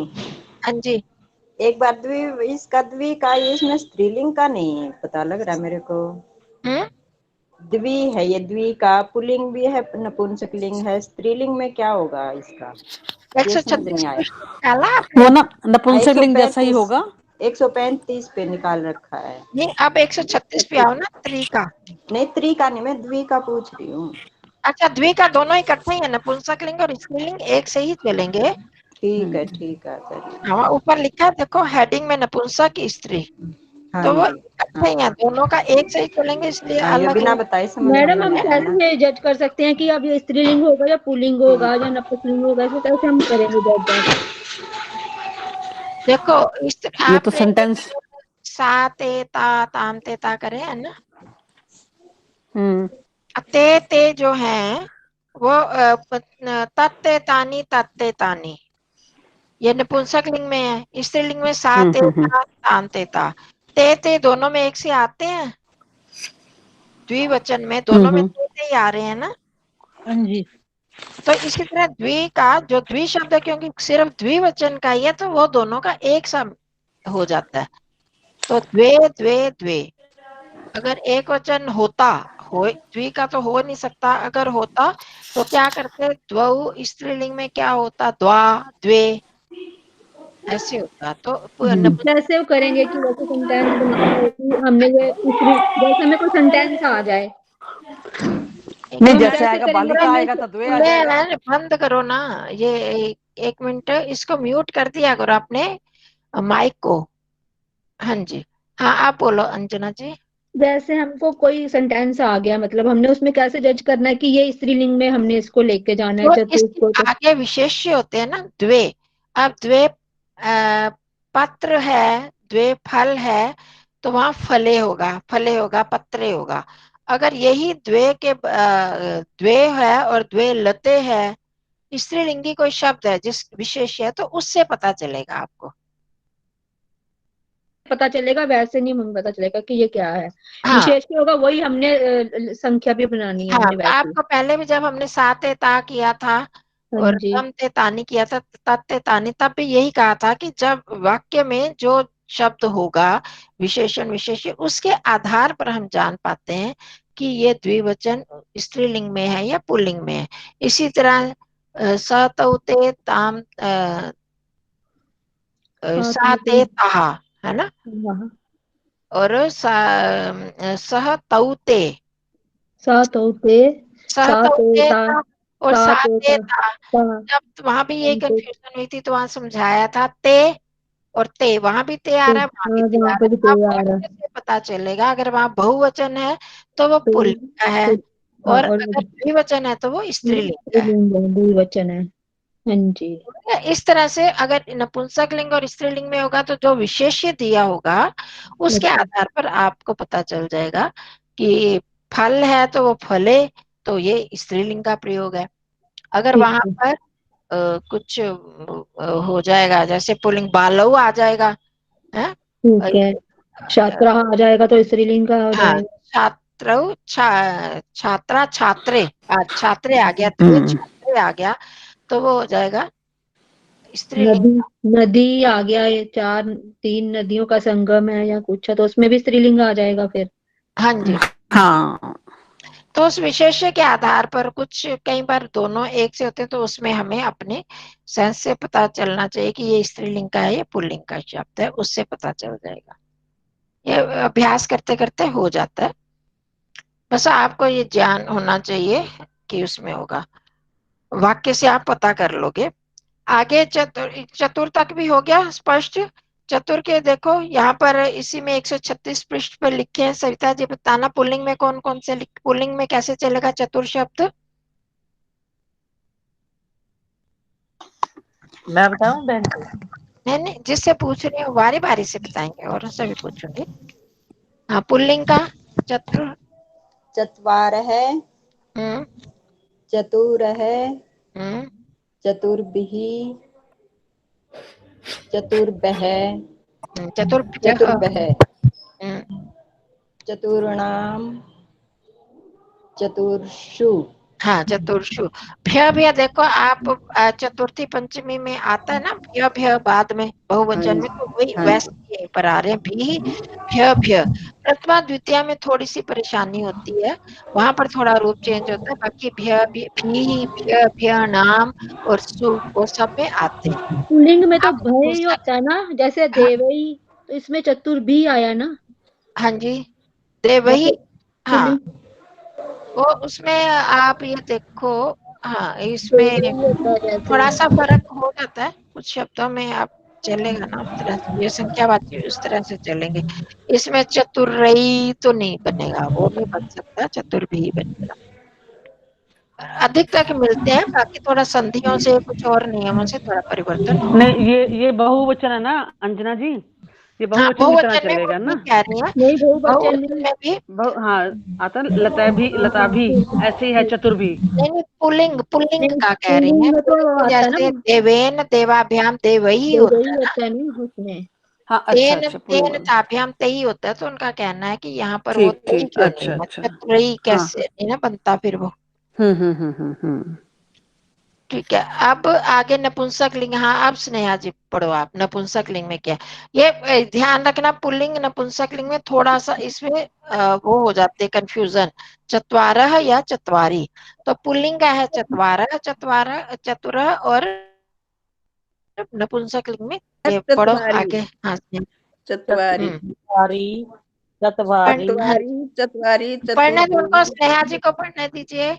हाँ जी। एक बार इसका द्वि का, ये इसमें स्त्रीलिंग का नहीं पता लग रहा मेरे को। द्वि है ये, द्वि का पुल्लिंग भी है, नपुंसकलिंग है, स्त्रीलिंग में क्या होगा इसका, ये समझ नहीं आया। 136 वो ना नपुंसकलिंग जैसा ही होगा। 135 पे निकाल रखा है। नहीं, अब 136 पे आओ ना, त्रि का। नहीं त्रि का नहीं, मैं द्वि का पूछ रही हूँ। अच्छा, द्वि का दोनों इकट्ठे ही है, नपुंसकलिंग और स्त्रीलिंग एक से ही चलेंगे। ठीक है आचार्य। हाँ, ऊपर लिखा है देखो हेडिंग में नपुंसक स्त्री, हाँ तो वो जी इकट्ठे ही है, दोनों का एक से ही चलेंगे, इसलिए हाँ, ये अलग बिना अलग। बताए समझ में मैडम हम नहीं आया ना। कैसे ये जज कर सकते हैं कि अब ये स्त्रीलिंग होगा या पुल्लिंग होगा या नपुंसकलिंग होगा, इसको कैसे हम करेंगे जज? देखो ये तो आपने सेंटेंस। सा ते ता ताम ते ता करे है ना, हम्म। ते जो है वो तत्ते तानी, ये नपुंसक लिंग में है। स्त्रीलिंग में सा ते ता ताम ते ता, ते दोनों में एक से आते हैं, द्विवचन में दोनों में ते ही आ रहे हैं ना। हाँ जी। तो इसी तरह द्वि का जो द्वि शब्द है, क्योंकि सिर्फ द्विवचन का ही है, तो वो दोनों का एक सा हो जाता है। तो द्वे द्वे द्वे, अगर एक वचन होता, हो द्वि का तो हो नहीं सकता, अगर होता तो क्या करते, द्वौ स्त्रीलिंग में क्या होता, द्वा द्वे ऐसे होता। तो कैसे करेंगे कि वैसे सेंटेंस बनाना है कि हमने ये जैसे हमें कोई सेंटेंस आ जाए, नहीं, हम जैसे कैसे आएगा करेंगे बालिका हमें? आएगा तो द्वे आ जाएगा। बंद करो ना ये, एक मिनट इसको म्यूट कर दिया करो आपने माइक को। हाँ जी, हाँ आप बोलो अंजना जी। जैसे हमको कोई सेंटेंस आ गया, मतलब हमने उसमें कैसे जज करना है कि ये स्त्रीलिंग में हमने इसको लेके जाना है तो चतुर्थ इसके को? तो आगे विशेष्य होते हैं ना, द्वे। अब द्वे पत्र है, द्वे फल है, तो वहां फले होगा पत्रे होगा। अगर यही द्वे के द्वे है और द्वे लते है, स्त्रीलिंगी कोई शब्द है जिस विशेष्य है, तो उससे पता चलेगा आपको। पता चलेगा, वैसे नहीं हमें पता चलेगा कि ये क्या है। हाँ विशेष क्या होगा, वही हमने संख्या भी बनानी है हाँ, हमने वैसे। आपको पहले भी जब हमने साते ता किया था हाँ और जी। तम ते तानी किया था, तत्ते तानी, तब भी यही कहा था कि जब वाक्य में जो शब्द होगा विशेषण विशेष्य, उसके आधार पर हम जान पाते हैं कि ये द्विवचन स्त्रीलिंग में है या पुल्लिंग में है। इसी तरह सतौते ताम हाँ साते ताहा है ना, हाँ। और सह तौते, सातौते सहतौते ता था और साते था। ता जब वहां भी यही कंफ्यूजन हुई थी, तो वहां समझाया था ते और ते, वहां भी ते आ रहा है, वहां भी ते आ वहां पे भी रहा है। ते आपको आ रहा अच्छे से पता चलेगा, अगर वहां बहुवचन है तो वो तो पुल्लिंग का है, और और अगर द्विवचन है तो वो स्त्रीलिंग का है। द्विवचन है। हाँ जी। इस तरह से अगर नपुंसक लिंग और स्त्रीलिंग में होगा, तो जो विशेष्य दिया होगा उसके अच्छा। आधार पर आपको पता चल जाएगा कि फल है तो वो फले, तो ये स्त्रीलिंग का प्रयोग है। अगर ठीक वहां है पर कुछ हो जाएगा, जैसे पुल्लिंग बालव आ जाएगा है, ठीक है, छात्रा आ जाएगा तो स्त्रीलिंग का हो हाँ जाएगा। छात्र छात्रा छात्रे, छात्रे आ गया, द्वे छात्रे आ गया, तो वो हो जाएगा स्त्रीलिंग। नदी नदी आ गया, ये 3 नदियों का संगम है या कुछ है, तो उसमें भी स्त्रीलिंग आ जाएगा फिर। हाँ जी। हाँ, तो उस विशेष्य के आधार पर कुछ कई बार दोनों एक से होते हैं, तो उसमें हमें अपने सेंस से पता चलना चाहिए कि ये स्त्रीलिंग का है, ये पुल्लिंग का शब्द है, उससे पता चल जाएगा। ये अभ्यास करते करते हो जाता है। बस आपको ये ज्ञान होना चाहिए कि उसमें होगा, वाक्य से आप पता कर लोगे। आगे चतुर तक भी हो गया स्पष्ट। चतुर के देखो यहाँ पर इसी में 136 पृष्ठ पर लिखे हैं। सविता जी बताना पुल्लिंग में कौन कौन से पुल्लिंग में कैसे चलेगा चतुर शब्द? मैं बताऊं बहन जी? नहीं नहीं, जिससे पूछ रही हूँ बारी बारी से बताएंगे, और उनसे भी पूछूंगी। हाँ, पुल्लिंग का चतुर। चत्वारः, हम्म चतुरः, हम्म चतुर्भिः, चतुर्भ्यः, चतुर्भ्यः। चतुर्भ्यः, हम्म, चतुर्णां, चतुर्षु। हाँ, चतुर्षु। भ्य भ्य देखो आप, चतुर्थी पंचमी में आता है ना भ्य भ्य, बाद में बहुवचन में, तो वही हाँ वैसे ही यहीं पर आ रहे हैं भी भ्य भ्य। प्रथमा द्वितीया में थोड़ी सी परेशानी होती है, वहां पर थोड़ा रूप चेंज होता है। बाकी भ्य भी भ्य भ्य नाम और सु वो सब में आते हैं। पुल्लिंग में तो आप भय ही पुस्तक, होता है ना, जैसे हाँ, देवई, तो इसमें चतुर भी आया ना। हाँ जी, दे वो वही। हाँ, पुल्लिंग वो उसमें आप ये देखो, हाँ, इसमें देवई होता है थोड़ा जैसे। सा फर्क हो जाता है कुछ शब्दों में। आप चलेगा ना उस तरह से, ये संख्यावाची उस तरह से चलेंगे। इसमें चतुरई तो नहीं बनेगा, वो नहीं बन सकता, चतुर भी बनेगा। अधिक तक मिलते हैं, बाकी थोड़ा संधियों से कुछ और नियमों से थोड़ा परिवर्तन हो। नहीं, ये बहुवचन है ना अंजना जी, ये हाँ, बहुवचन की तरह बहुवचन में चलेगा वही ना। कह रही है, नहीं, बहुवचन बहुवचन में में भी। हाँ, आता लता भी ऐसे ही है, चतुर भी। नहीं नहीं, पुल्लिंग पुल्लिंग नहीं, का कह रही है। पुल्लिंग में तो पुल्लिंग में आता है जैसे ना, देवेन देवाभ्याम देवही देवई होता है ना, होता है ना उसमें। हाँ, अच्छा तेन अच्छा, तेन पुल्लिंग। ताभ्याम तई होता है। तो उनका कहना है कि यहाँ पर वो ठीक तई ठीक, क्यों नहीं अच्छा है, अच्छा। चतुरई हाँ, कैसे नहीं ना बनता फिर वो। हम्म। ठीक है, अब आगे नपुंसक लिंग। हाँ, अब स्नेहा जी पढ़ो आप, नपुंसक लिंग में क्या है? ये ध्यान रखना, पुल्लिंग नपुंसक लिंग में थोड़ा सा इसमें वो हो जाते हैं कंफ्यूजन, चत्वारः या चत्वारी। तो पुल्लिंग का है चत्वारः, चतुरः, और नपुंसक लिंग में ये पढ़ो चत्वारी, आगे। हाँ, चत्वारी, चत्वारी, चत्वारी, चत्वारी, चत्वारी, पढ़ने दो उनको, चतुर्भुज। स्नेहा जी को पढ़ने दीजिए।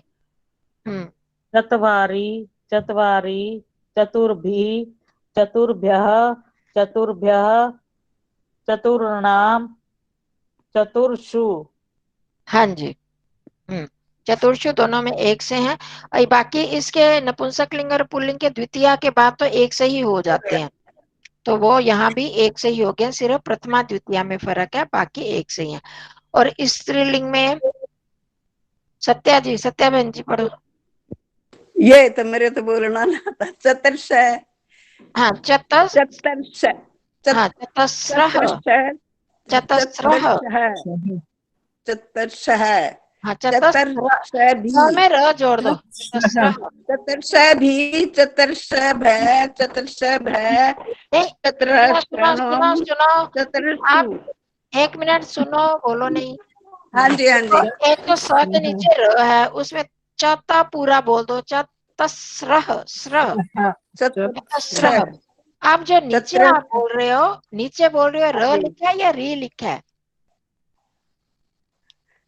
चत्वारी, चत्वारी, चतुर्भिः, चतुर्भ्यः, चतुर्भ्यः, चतुर्णाम, चतुर्षु। हाँ जी। चतुर्षु दोनों में एक से हैं, और बाकी इसके नपुंसक लिंग और पुल्लिंग के द्वितीया के बाद तो एक से ही हो जाते हैं। तो वो यहाँ भी एक से ही हो गया, सिर्फ प्रथमा द्वितीया में फर्क है, बाकी एक से ही है। और स्त्रीलिंग में सत्या जी, सत्या बहन जी पढ़ो। ये तो मेरे तो बोलना ना था। चतुर्ष, हाँ, चतुर्ष, हाँ, चतस्रः, चतुर्ष, चतस्रः। चतुर्ष है, हाँ, चतुर्ष भी, में र जोड़ दो, चतस्रः। चतुर्ष भी, चतुर्ष भय, चतुर्ष भय, नहीं, चतुर्षणम, सुनो, चतुर्षु। आप 1 मिनट सुनो, बोलो नहीं। हाँ जी, हाँ जी। एक तो स के नीचे र है, उसमें चता पूरा बोल दो, चतस्रः, चतुर्ष, चतस्रः। आप जो नीचे आप बोल रहे हो, र लिखा है या री लिखा है?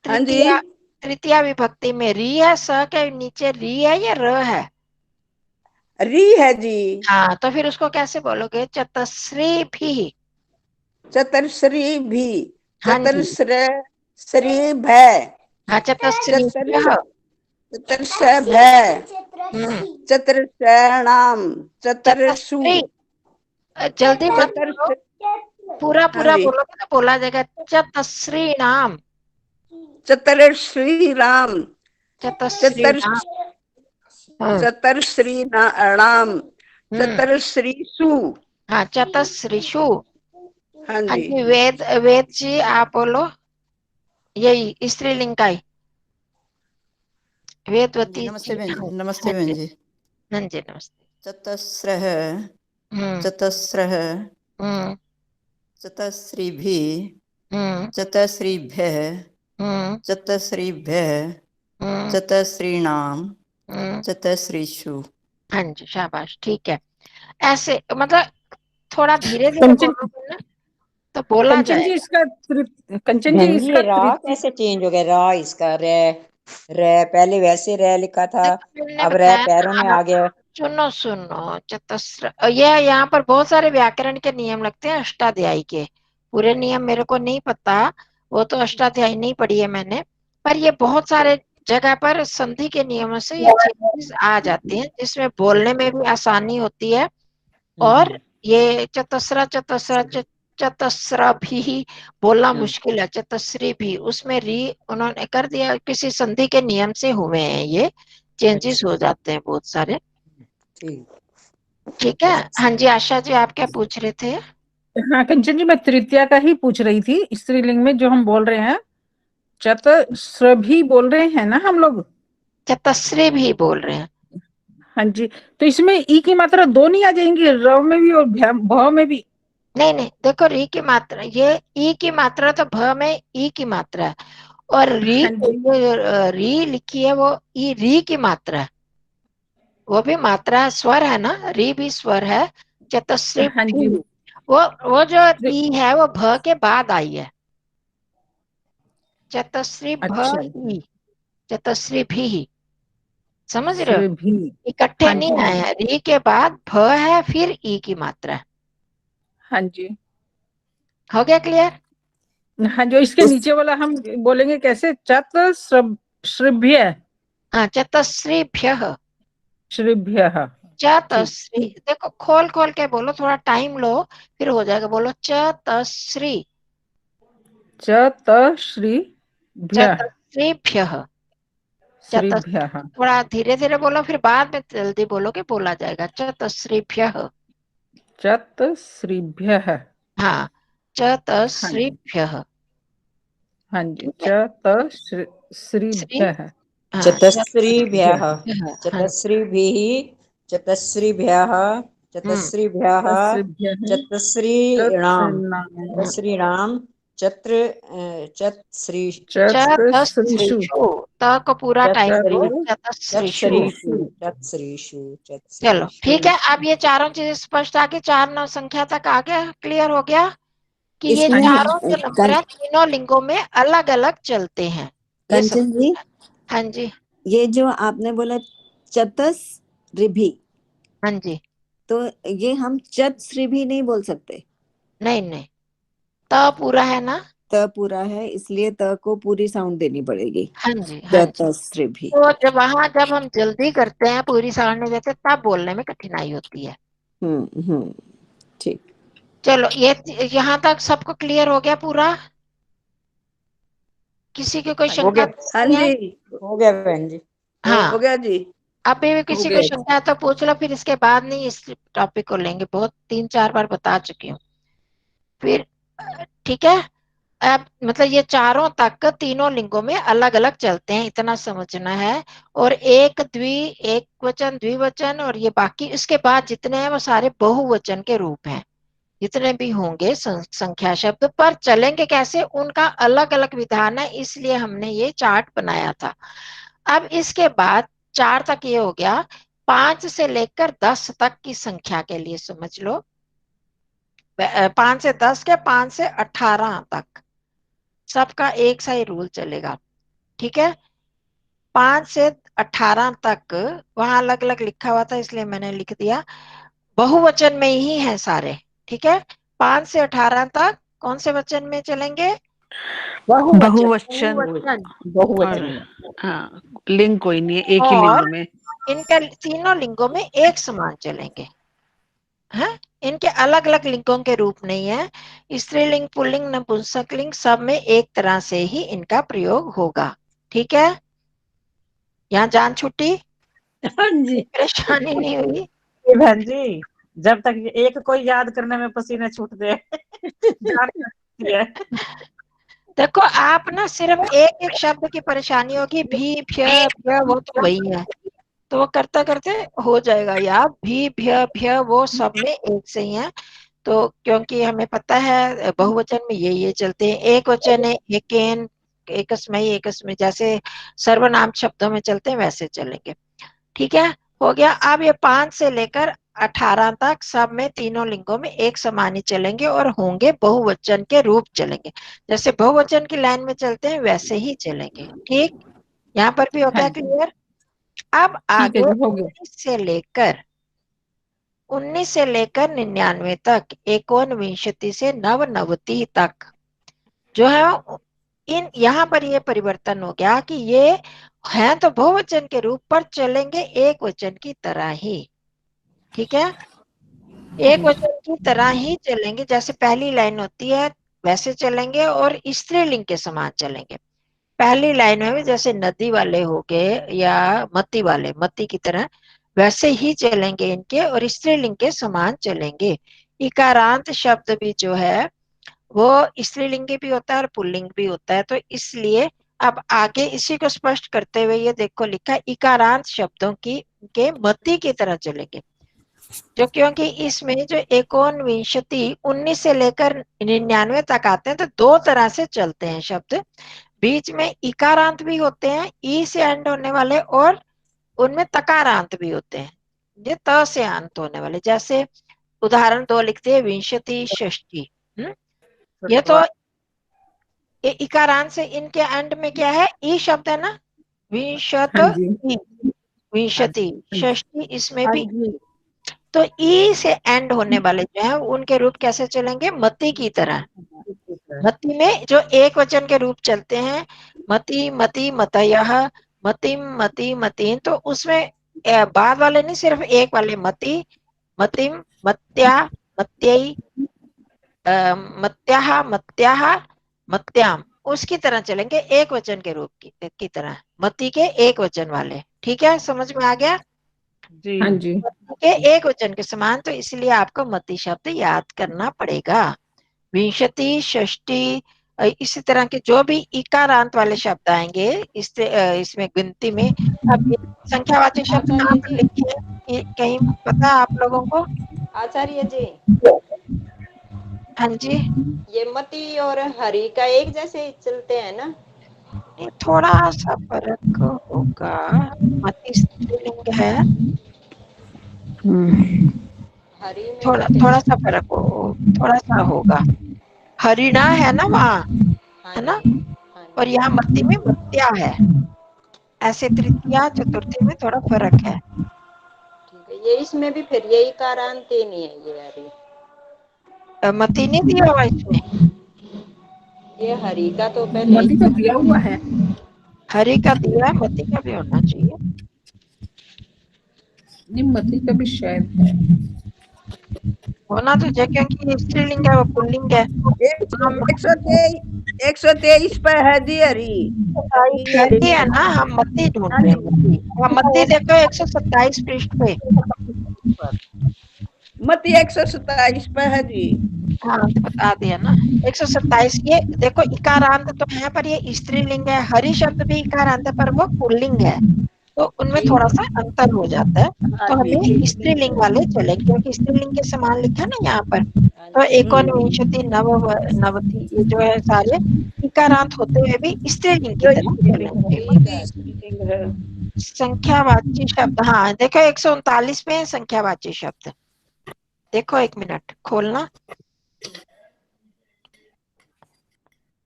हाँ जी, तृतीया विभक्ति में री है, स के नीचे री है या र है? री है जी। हाँ, तो फिर उसको कैसे बोलोगे? चतस्री भी। चतुर्श्री भी, हाँ जी, श्री भय, हाँ, चतस्री चतुर्ष भय, चतुर्षणाम, चतुर्षु, चतस्री। जल्दी मत चतुर्ष। बोलो, पूरा हाँ पूरा जी, बोलोगे तो बोला जाएगा। चतस्री नाम, चतुर्श्री राम, चतस्री चतुर् नाम। चतुर्श्री राम, चतुर्श्रीषु। हाँ, चतस्रीषु। हाँ हाँ जी, जी, वेद वेद जी आप बोलो, यही स्त्रीलिंग का ही, वेदवती नमस्ते जी। बहन जी, हाँ नमस्ते बहन जी। हाँ जी, नमस्ते। चतस्रः, चतस्रः, चतस्रिभिः, चतस्रिभ्यः, चतस्रिभ्यः, चतस्रीणां, चतस्रीषु। हाँ जी, शाबाश, ठीक है। ऐसे मतलब थोड़ा धीरे धीरे कंचन बोलोगे ना तो बोला कंचन जी जाएगा। इसका कंचन जी बहन जी इसका ये रा कैसे चेंज हो गया? रा इसका रे, रे पहले वैसे रे लिखा था, मैंने अब रे बताया पैरों में ना, आ गया। सुनो सुनो, चतस्र, ये यहाँ पर बहुत सारे व्याकरण के नियम लगते हैं अष्टाध्यायी के। पूरे नियम मेरे को नहीं पता, वो तो अष्टाध्यायी नहीं पढ़ी है मैंने, पर ये बहुत सारे जगह पर संधि के नियमों से ये चेंजेस आ जाते हैं, जिसमें बोलने में भी आसानी होती है। और ये चतस्रा चतस्रा चतस्रा भी बोलना मुश्किल है, चतस्री भी, उसमें री उन्होंने कर दिया, किसी संधि के नियम से हुए हैं ये चेंजेस हो जाते हैं बहुत सारे। ठीक है। हाँ जी, आशा जी आप क्या पूछ रहे थे? हाँ कंचन जी, मैं तृतीया का ही पूछ रही थी। स्त्रीलिंग में जो हम बोल रहे हैं चतस्र भी बोल रहे हैं ना हम लोग? चतस्री भी बोल रहे हैं। हाँ जी, तो इसमें ई की मात्रा दो नहीं आ जाएंगी, र में भी और भ में भी? नहीं नहीं, देखो री की मात्रा, ये ई की मात्रा तो भ में ई की मात्रा है, और री हाँ जी, री लिखी है वो ई री की मात्रा है, वो भी मात्रा स्वर है ना, री भी स्वर है। चतस्री हाँ भी, जी। वो जो ई है वो भ के बाद आई है, चतस्री भ अच्छा, ई, चतस्री भी, समझ रहे हो? श्री भी। इकट्ठे हाँ नहीं जी, आए हैं, री के बाद भ है फिर ई की मात्रा है। हाँ जी, हो गया क्लियर? हाँ जो इसके नीचे वाला हम बोलेंगे कैसे? चतस्रभ्य, हाँ, चतस्रीभ्यः, श्रीभ्यः। चतस्री, देखो खोल खोल के बोलो, थोड़ा टाइम लो फिर हो जाएगा। बोलो चतस्री, चतश्रीभ्यः, चतस्रीभ्यः, श्रीभ्यः। थोड़ा धीरे धीरे बोलो, फिर बाद में जल्दी बोलोगे, बोला जाएगा। चतस्रीभ्यः, चतश्रीभ्यः। हाँ, हाँ जी, चतस्रीभ्यः, हाँ जी, ठीक है। श्री, चतश्रीभ्यः। हाँ, चतस्रीभ्यः, चतस्रीभ्यः, हाँ, चतस्रीभिः, चतस्रीभ्यः, चतस्रीभ्यः, चतस्रीणाम, चतस्रीणां, चतस्रीणां, चतस्रीषु, चतस्रीषु, त को पूरा टाइम दो, चतस्रीषु। चतस्रीषु। चलो ठीक है, अब ये चारों चीजें स्पष्ट आ गई, 4 9 संख्या तक आ गया, क्लियर हो गया कि ये इसमें चारों जो नंबर है तीनों लिंगों में अलग अलग चलते हैं। ये सब, कंचन जी, हाँ जी, ये जो आपने बोला चतस्रिभि, हाँ जी, तो ये हम चतस्रिभि नहीं बोल सकते? नहीं नहीं, त पूरा है ना, त पूरा है, इसलिए त को पूरी साउंड देनी पड़ेगी। हाँ जी, हाँ जी। चतस्रिभि। तो जब हम जल्दी करते हैं, पूरी साउंड नहीं देते, तब बोलने में कठिनाई होती है। ठीक। चलो, ये यहाँ तक सबको क्लियर हो गया पूरा? किसी की कोई हो शंका गया, तो हाँ नहीं है? जी, हो गया बहन जी। हाँ, हो गया जी। अभी भी हो किसी को गया। शंका है तो पूछ लो, फिर इसके बाद नहीं इस टॉपिक को लेंगे, बहुत 3 4 बार बता चुकी हूँ फिर। ठीक है, अब मतलब ये चारों तक तीनों लिंगों में अलग अलग चलते हैं, इतना समझना है। और एक वचन, द्विवचन, और ये बाकी इसके बाद जितने हैं वो सारे बहुवचन के रूप हैं। जितने भी होंगे संख्या शब्द पर चलेंगे कैसे, उनका अलग अलग विधान है, इसलिए हमने ये चार्ट बनाया था। अब इसके बाद 4 तक ये हो गया, 5 से लेकर 10 तक की संख्या के लिए समझ लो, 5 से 10 के 5 से 18 तक सबका एक सा ही रूल चलेगा। ठीक है, 5 से 18 तक वहां अलग अलग लिखा हुआ था, इसलिए मैंने लिख दिया, बहुवचन में ही है सारे। ठीक है, 5 से 18 तक कौन से वचन में चलेंगे? बहुवचन। बहुवचन। बहुवचन और में। हाँ, लिंग कोई नहीं है, एक ही और लिंग में। इनका तीनों लिंगों में एक समान चलेंगे, है, इनके अलग अलग लिंगों के रूप नहीं है। स्त्रीलिंग, पुल्लिंग, नपुंसकलिंग सब में एक तरह से ही इनका प्रयोग होगा। ठीक है, यहाँ जान छुट्टी, हाँ जी, परेशानी नहीं हुई? बहन जी, जब तक ये एक कोई याद करने में पसीने छूट दे जान करती है। देखो आप ना सिर्फ एक एक शब्द की परेशानी होगी, भी, भ्य, भ्य, वो तो वही है, तो वो करता करते हो जाएगा। या भी, भ्य, भ्य वो सब में एक से ही है। तो क्योंकि हमें पता है बहुवचन में ये चलते हैं, एक वचन है एकेन, एकस्मयी, एकस्मयी, जैसे सर्वनाम शब्दों में चलते हैं वैसे चलेंगे। ठीक है, हो गया। अब ये 5 से लेकर 18 तक सब में तीनों लिंगों में एक समान ही चलेंगे और होंगे बहुवचन के रूप चलेंगे। जैसे बहुवचन की लाइन में चलते हैं वैसे ही चलेंगे। ठीक, यहाँ पर भी होता हाँ है जी, क्लियर। अब ठीक है आगे जी, हो गया। 19 से लेकर 99 तक, 19 से नवनवति तक जो है, इन यहाँ पर ये परिवर्तन हो गया कि ये हैं तो बहुवचन के रूप पर चलेंगे एक वचन की तरह ही। ठीक है, एक वचन की तरह ही चलेंगे, जैसे पहली लाइन होती है वैसे चलेंगे और स्त्रीलिंग के समान चलेंगे। पहली लाइन में भी जैसे नदी वाले हो गए या मती वाले, मती की तरह वैसे ही चलेंगे इनके, और स्त्रीलिंग के समान चलेंगे। इकारांत शब्द भी जो है वो स्त्रीलिंगी भी होता है और पुल्लिंग भी होता है। तो इसलिए अब आगे इसी को स्पष्ट करते हुए ये देखो लिखा है, इकारांत शब्दों की के मती की तरह चलेंगे। जो क्योंकि इसमें जो 19 से लेकर 99 तक आते हैं तो दो तरह से चलते हैं शब्द। बीच में इकारांत भी होते हैं, ई से एंड होने वाले, और उनमें तकारांत भी होते हैं, ये त से अंत होने वाले। जैसे उदाहरण 2 लिखते हैं, विंशति, षष्ठी। ये तो ये इकारांत से, इनके एंड में क्या है, ई शब्द है ना, विंशत, हाँ जी, विंशति, हाँ जी, षष्ठी, इसमें हाँ भी। जी। तो ई से एंड होने वाले जो है उनके रूप कैसे चलेंगे, मति की तरह। मति में जो एक वचन के रूप चलते हैं, मति, मति, मतयः, मतिम, मति, मतीन, तो उसमें बाद वाले नहीं, सिर्फ एक वाले, मति, मतिम, मत्या, मत्यई, मत्याः, मत्याः, मत्याम, उसकी तरह चलेंगे, एक वचन के रूप की तरह, मति के एक वचन वाले। ठीक है, समझ में आ गया। हाँ जी, के एक वचन के समान, तो इसलिए आपको मति शब्द याद करना पड़ेगा। विंशति, षष्ठी, इसी तरह के जो भी इकारांत वाले शब्द आएंगे इसमें गिनती में। अब ये संख्यावाचक शब्द कहाँ आचार्य पर जी, लिखे हैं, कहीं पता है आप लोगों को? आचार्य जी, हाँ जी, ये मती और हरि का एक जैसे ही चलते हैं ना? ये थोड़ा सा फर्क होगा। मति स्त्रीलिंग है, हरि में थोड़ा मती। थोड़ा सा फर्क हो, थोड़ा सा होगा। हरिणा है ना वहाँ, हाँ है ना, जी, हाँ और जी, यहाँ मत्ती में मत्या है। ऐसे तृतीया चतुर्थी में थोड़ा फर्क है। ठीक है। ये इसमें भी फिर यही कारांत ही नहीं है ये हरि। मती नहीं दिया हुआ इसमें, ये हरि का तो पहले मती ही तो दिया हुआ है। हरि का दिया है, मती का भी होना चाहिए। नहीं, मती का भी शायद है। होना तो चाहिए क्योंकि ये स्त्रीलिंग है, वो पुल्लिंग है। हम 123 पे है जी हरी। हरि है ना, हम मती ढूंढ रहे हैं, मती। हाँ, मती देखो 127 पृष्ठ पे। मती 127 पे है जी। हाँ, तो बता दिया ना, 127। ये देखो इकारांत तो है पर ये स्त्रीलिंग है, हरि शब्द भी इकारांत है पर वो पुल्लिंग है, तो उनमें थोड़ा सा अंतर हो जाता है। हाँ तो जी, हमें ठीक है। स्त्रीलिंग वाले चले, क्योंकि स्त्रीलिंग के समान लिखा है ना यहाँ पर। हाँ तो जी, एकोनविंशति, नवति, ये जो है सारे इकारांत होते हुए भी स्त्रीलिंग की जो तरह स्त्रीलिंग है, चलेंगे। ठीक मती है। स्त्रीलिंग है। संख्यावाची शब्द, हाँ देखो 139 में संख्यावाची शब्द। देखो, एक मिनट खोलना,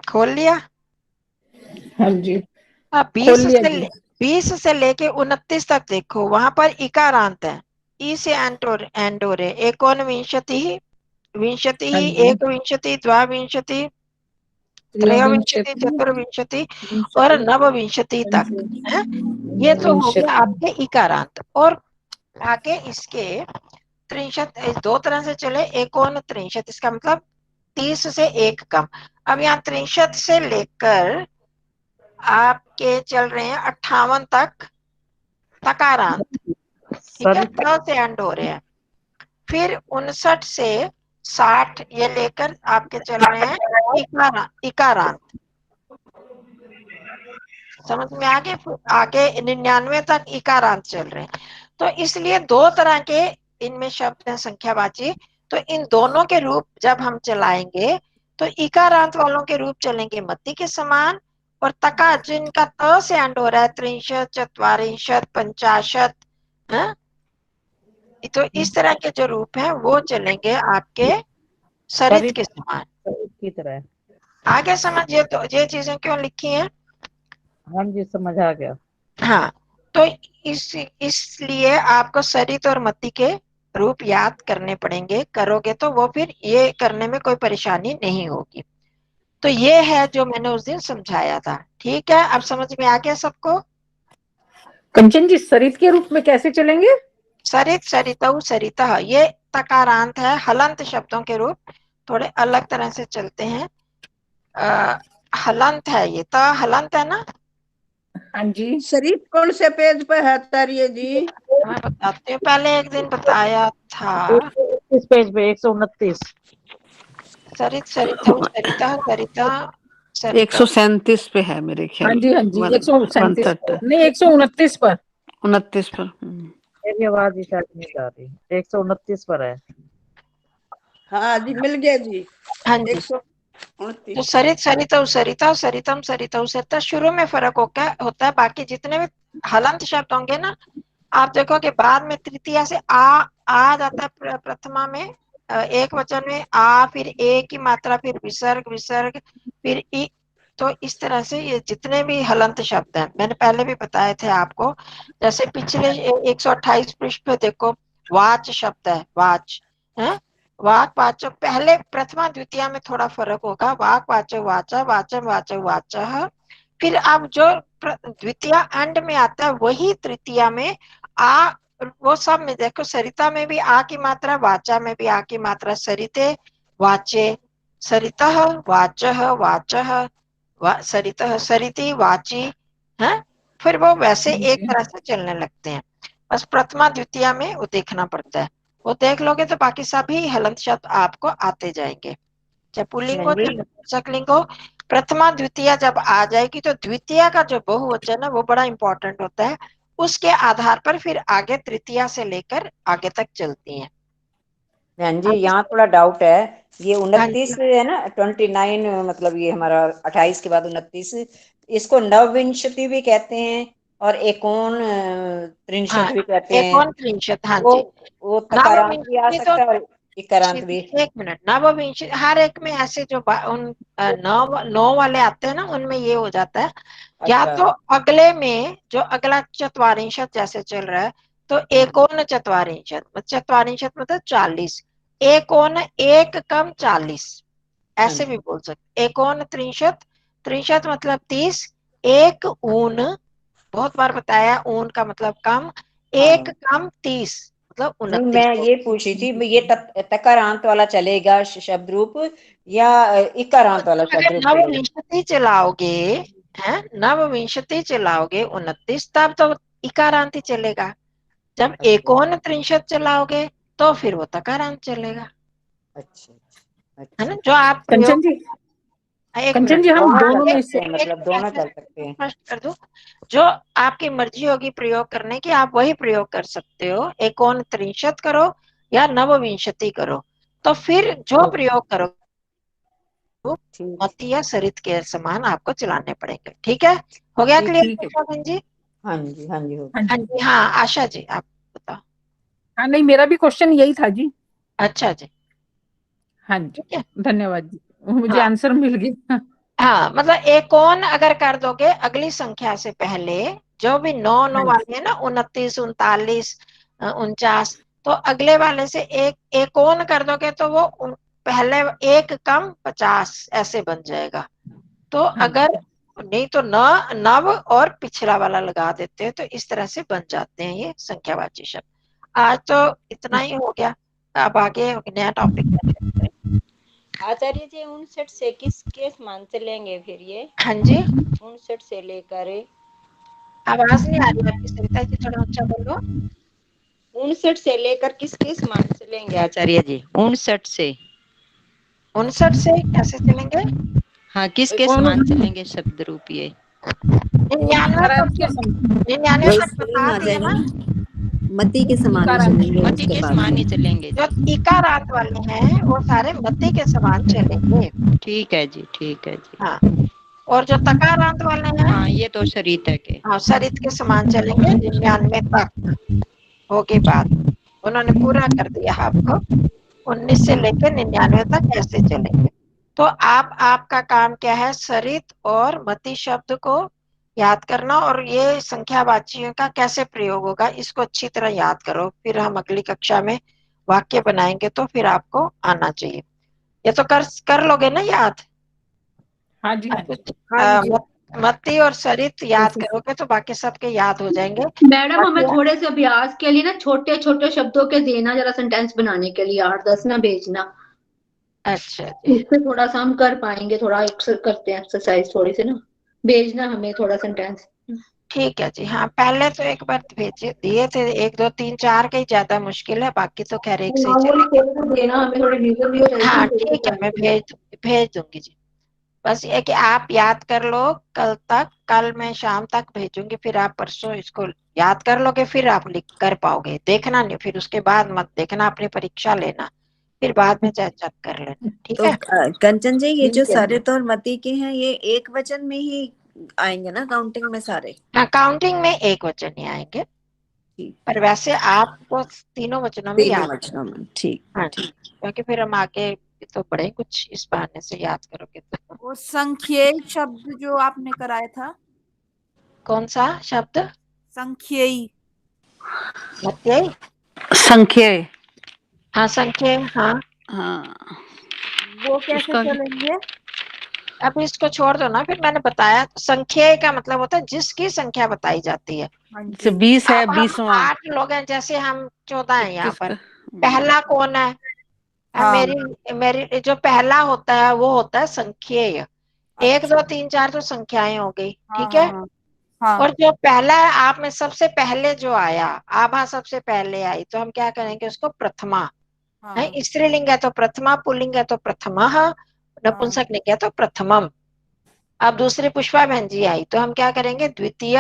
खोल लिया। हाँ जी, अब खोल लिया जी। 20 से लेके 29 तक देखो, वहां पर इकारांत है, ई से एंड हो रहे, एकोनविंशति, विंशति, हाँ जी, एक विंशति, द्वाविंशति, त्रयोविंशति, त्रयोविंशति, चतुर्विंशति और विंशति, नवविंशति तक है। ये तो हो गया विंशति। आपके इकारांत। और आगे इसके त्रिंशत, दो तरह से चले, एकोन त्रिंशत, इसका मतलब 30 से एक कम। अब यहाँ त्रिंशत से लेकर आपके चल रहे हैं 58 तक तकारांत। ठीक है, सभी त से एंड हो रहे हैं। फिर 59 से 60 ये लेकर आपके चल रहे हैं इकारांत। समझ में आगे आगे 99 तक इकारांत चल रहे हैं। तो इसलिए दो तरह के इनमें शब्द हैं संख्यावाची। तो इन दोनों के रूप जब हम चलाएंगे तो इकारांत वालों के रूप चलेंगे मति के समान, और तका जिनका त से एंड हो रहा है, त्रिंशत, चत्वारिंशत, पंचाशत, तो इस तरह के जो रूप हैं वो चलेंगे आपके सरित के समान की तरह। आगे समझिए। तो ये चीजें क्यों लिखी हैं? हाँ जी, समझ आ गया। हाँ, तो इसलिए आपको सरित और मति के रूप याद करने पड़ेंगे। करोगे तो वो फिर ये करने में कोई परेशानी नहीं होगी। तो ये है जो मैंने उस दिन समझाया था। ठीक है, अब समझ में आ गया सबको? कंचन जी, सरित के रूप में कैसे चलेंगे? सरित, सरितौ, सरितः, ये तकारांत है। हलंत शब्दों के रूप थोड़े अलग तरह से चलते हैं। हलंत है ये, तो हलंत है ना। हाँ जी। सरित कौन से पेज पे है तारिये जी? मैं बताती हूँ, पहले एक दिन बताया था। इस पेज पे 129। सरित, सरितौ, सरितः, सरिता, 137 पे है मेरे ख्याल। हाँ जी, हाँ जी, 137 नहीं, 129 पर। 29 पर। मेरी आवाज ही शायद नहीं जा रही। 129 पर है। हाँ जी, मिल गया जी। हाँ जी। तो सरित, सरितौ, सरिता, सरितम, सरितौ, सरिता, शुरू में फर्क होता है। बाकी जितने भी हलंत शब्द होंगे ना, आप देखोगे बाद में तृतीया से आ जाता है। प्रथमा में एक वचन में आ, फिर ए की मात्रा, फिर विसर्ग, विसर्ग, फिर ई। तो इस तरह से ये जितने भी हलंत शब्द हैं, मैंने पहले भी बताए थे आपको। जैसे पिछले 128 पृष्ठ पे देखो, वाच शब्द है, वाच है, वाक वाचो। पहले प्रथमा द्वितीया में थोड़ा फर्क होगा। वाक वाचो वाचा, वाचम वाचो वाचा। फिर अब जो द्वितीया अंड में आता है वही तृतीया में आ, वो सब में देखो। सरिता में भी आ की मात्रा, वाचा में भी आ की मात्रा। सरिते वाचे, सरितः वाचः वाचः, सरितः सरिति वाची है। फिर वो वैसे एक तरह से चलने लगते हैं। बस प्रथमा द्वितीया में वो देखना पड़ता है। वो देख लोगे तो बाकी सभी हलंत शब्द आपको आते जाएंगे, चाहे पुल्लिंग हो चाहे नपुंसकलिंग हो। प्रथमा द्वितीया जब आ जाएगी तो द्वितीया का जो बहुवचन है वो बड़ा इंपॉर्टेंट होता है। उसके आधार पर फिर आगे तृतीया से लेकर आगे तक चलती हैं। बहन जी, यहाँ थोड़ा डाउट है। ये 29 है ना, 29, मतलब ये हमारा 28 के बाद 29, इसको नवविंशति भी कहते हैं और एकोन त्रिंशत भी कहते हैं। एकोन त्रिंशत, हाँ जी। वो तकारांत भी आ सकता है और इकारांत भी। एक मिनट, नवविंशति हर एक में ऐसे जो उन नौ वाले आते हैं ना, उनमें ये हो जाता है। या तो अगले में जो अगला चत्वारिंशत जैसे चल रहा है, तो एकोन चत्वारिंशत, चत्वारिंशत मतलब 40, एकोन एक कम 40, ऐसे भी बोल सकते। एकोन त्रिंशत, त्रिंशत मतलब 30, एक ऊन, बहुत बार बताया ऊन का मतलब कम, एक कम 30 मतलब 29। मैं ये पूछी थी, ये तकारांत वाला चलेगा शब्द रूप या इकारांत वाला शब्द रूप चलेगा? नवविंशति चलाओगे है, नवविंशति चलाओगे 29, तब तो इकारांत ही चलेगा। जब एकोन त्रिंशत चलाओगे तो फिर वो तकारांत चलेगा। अच्छा, है ना, जो आप कंचन जी, कंचन जी, हम दोनों में से मतलब दोनों चल सकते हैं। स्पष्ट कर दूं, जो आपकी मर्जी होगी प्रयोग करने की, आप वही प्रयोग कर सकते हो। एकोन त्रिंशत करो या नवविंशति करो, तो फिर जो प्रयोग करो मति या सरित के समान आपको चलाने पड़ेंगे। ठीक है, हो गया क्लियर बहन जी? हाँ जी, हाँ जी, हाँ जी। हाँ, आशा जी आप बताओ। हाँ, नहीं, मेरा भी क्वेश्चन यही था जी। अच्छा जी, हाँ जी, धन्यवाद जी, मुझे हाँ। आंसर मिल गया। हाँ, मतलब एकोन अगर कर दोगे अगली संख्या से पहले, जो भी 9 वाले है ना, 29, 39, 49, तो अगले वाले से एक एकोन कर दोगे तो वो पहले एक कम 50 ऐसे बन जाएगा। तो अगर नहीं तो नव और पिछला वाला लगा देते हैं, तो इस तरह से बन जाते हैं ये संख्यावाची शब्द। आज तो इतना ही हो गया, अब आगे नया टॉपिक। आचार्य जी 59 से किसके समान चलेंगे फिर ये? हाँ जी, 59 से लेकर, आवाज नहीं आ रही आपकी सरिता जी, थोड़ा ऊंचा बोलो। 59 से लेकर किसके समान चलेंगे आचार्य जी? 59 से 59 से कैसे चलेंगे? हाँ, किसके समान चलेंगे शब्द रूप ये? 99 इकारांत तक के तो समान 99 वही तक स्त्रीलिंग बता आ दिए जाएगा ना। ना, मति के समान ही इकारांत चलेंगे मति उसके के बाद समान ही चलेंगे जो जी। इकारांत वाले हैं वो सारे मति के समान चलेंगे। ठीक है जी, ठीक है जी। हाँ, और जो तकारांत वाले हैं हाँ, ये तो शरीत है के। हाँ सरित के समान चलेंगे 99 तक। होगी बात, उन्होंने पूरा कर दिया आपको। 19 से लेकर 99 तक ऐसे चलेंगे। तो आपका काम क्या है, सरित और मति शब्द को याद करना, और ये संख्यावाचियों का कैसे प्रयोग होगा इसको अच्छी तरह याद करो। फिर हम अगली कक्षा में वाक्य बनाएंगे तो फिर आपको आना चाहिए। ये तो कर लोगे ना याद? हाँ जी, हाँ जी। हाँ जी। मति और सरित याद करोगे तो बाकी सबके याद हो जाएंगे। मैडम हमें थोड़े से अभ्यास के लिए ना छोटे छोटे शब्दों के देना जरा सेंटेंस बनाने के लिए 8-10 ना भेजना। अच्छा जी, इससे थोड़ा सा हम कर पाएंगे, थोड़ा करते हैं एक्सरसाइज थोड़ी सी ना, भेजना हमें थोड़ा सेंटेंस। ठीक है जी। हाँ, पहले तो एक बार भेजे दिए थे 1 2 3 4 के ही ज्यादा मुश्किल है, बाकी तो खैर एक से ही चलेगा। देना हमें थोड़ी रिवीजन भी हो जाएगी। हाँ ठीक है, मैं भेज दूंगी जी। बस ये कि आप याद कर लो कल तक, कल मैं शाम तक भेजूंगी, फिर आप परसों इसको याद कर लोगे, फिर आप लिख कर पाओगे। देखना नहीं, फिर उसके बाद मत देखना, अपनी परीक्षा लेना, फिर बाद में चेक कर लेना। ठीक तो है? कंचन जी, ये जो ठीक है। सरित और मति के हैं ये एक वचन में ही आएंगे ना काउंटिंग में सारे? हाँ, काउंटिंग में एक वचन ही आएंगे, ठीक, पर वैसे आपको तीनों वचनों में तीनों याद करना। वचनों में। ठीक हाँ, ठीक। क्योंकि फिर हम आगे तो पढ़े कुछ, इस बहाने से याद करोगे तो। वो संख्येय शब्द जो आपने कराया था, कौन सा शब्द? संख्येय। मत्यय? संख्या। हाँ, संख्या। हाँ, हाँ, वो कैसे उसका चलेंगे? अब इसको छोड़ दो ना, फिर मैंने बताया संख्या का मतलब होता है जिसकी संख्या बताई जाती है। हाँ जैसे जी। 20 है, अब हम 20वां 8 लोग हैं, जैसे हम 14 हैं यहाँ 21 पर। का। पहला कौन है? हाँ। मेरी जो पहला होता है वो होता है संख्येय। 1 2 3 4 तो संख्याएं हो गई, हाँ ठीक है। हाँ हाँ। और जो पहला है आप में सबसे पहले जो आया, आभा सबसे पहले आई, तो हम क्या करेंगे उसको प्रथमा। है, हाँ स्त्रीलिंग है तो प्रथमा, पुल्लिंग है तो प्रथमः, नपुंसक लिंग है तो प्रथमम। अब दूसरी पुष्पा बहन जी आई तो हम क्या करेंगे, द्वितीय,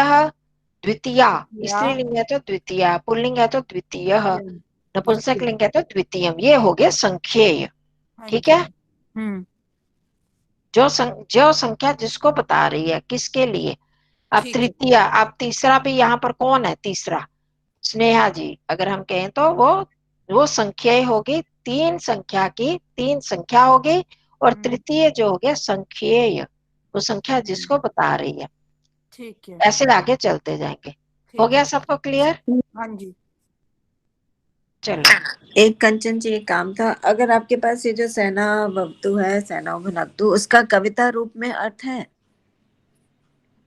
द्वितीया। स्त्रीलिंग है तो द्वितीया, पुल्लिंग है तो द्वितीय, नपुंसक लिंग है तो द्वितीयम। ये हो गया संख्येय। हाँ ठीक जी। है? जो संख्या जिसको बता रही है, किसके लिए। अब ठीक है। तृतीया, अब तीसरा भी यहाँ पर कौन है? तीसरा स्नेहा जी, अगर हम कहें तो वो संख्या होगी, 3 संख्या की 3 संख्या होगी, और तृतीय जो हो गया संख्येय, वो संख्या जिसको बता रही है। ठीक है। ऐसे आगे चलते जाएंगे। हो गया सबको क्लियर? हाँ जी। चलो, एक कंचन जी, एक काम था, अगर आपके पास ये जो सेना भवतु है, सेना भुनक्तु, उसका कविता रूप में अर्थ है?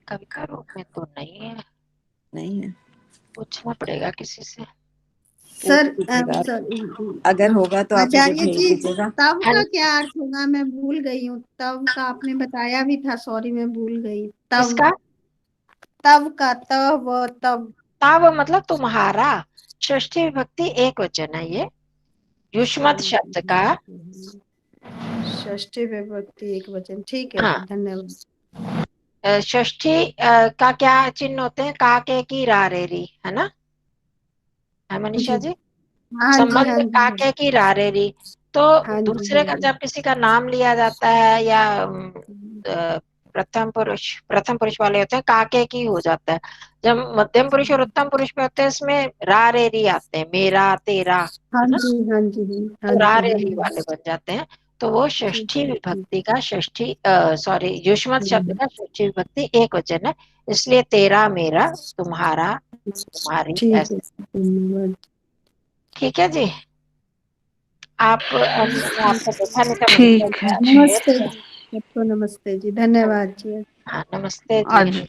कविता रूप में तो नहीं है, नहीं है, पूछना पड़ेगा किसी से। सर अगर होगा तो आप मुझे आचार्य भेज जी, दीजिएगा। तब का क्या अर्थ होगा? मैं भूल गई हूँ, तब का आपने बताया भी था, सॉरी मैं भूल गई। तब, किसका? तब का, तब तब मतलब तुम्हारा। षष्ठी विभक्ति एक वचन है ये, युष्मत शब्द का। षष्ठी विभक्ति एक वचन, ठीक है। हाँ, धन्यवाद। षष्ठी का क्या चिन्ह होते हैं? का, के, की, रा, रे, री, है ना? है मनीषा जी? हाँ जी, संबंध हाँ का, जी, के, की, रा, रे, री। तो हाँ जी, दूसरे का जब किसी का नाम लिया जाता है, या प्रथम पुरुष वाले होते हैं, काके की हो जाता है। जब मध्यम पुरुष और उत्तम पुरुष में होते हैं, इसमें रा, रे, री आते हैं, मेरा, तेरा, हाँ है ना? जी, हाँ जी, हाँ तो रा, जी, रे, हाँ री जी। वाले बन जाते हैं। तो वो षष्ठी विभक्ति का सॉरी युष्मत शब्द का षष्ठी विभक्ति एक वचन है, इसलिए तेरा, मेरा, तुम्हारा, तुम्हारी, ठीक ऐसे। है, धन्यवाद। ठीक है जी। आपको देखा नहीं था, ठीक है जी। नमस्ते जी, सबको नमस्ते जी, धन्यवाद जी। हाँ, नमस्ते आज जी।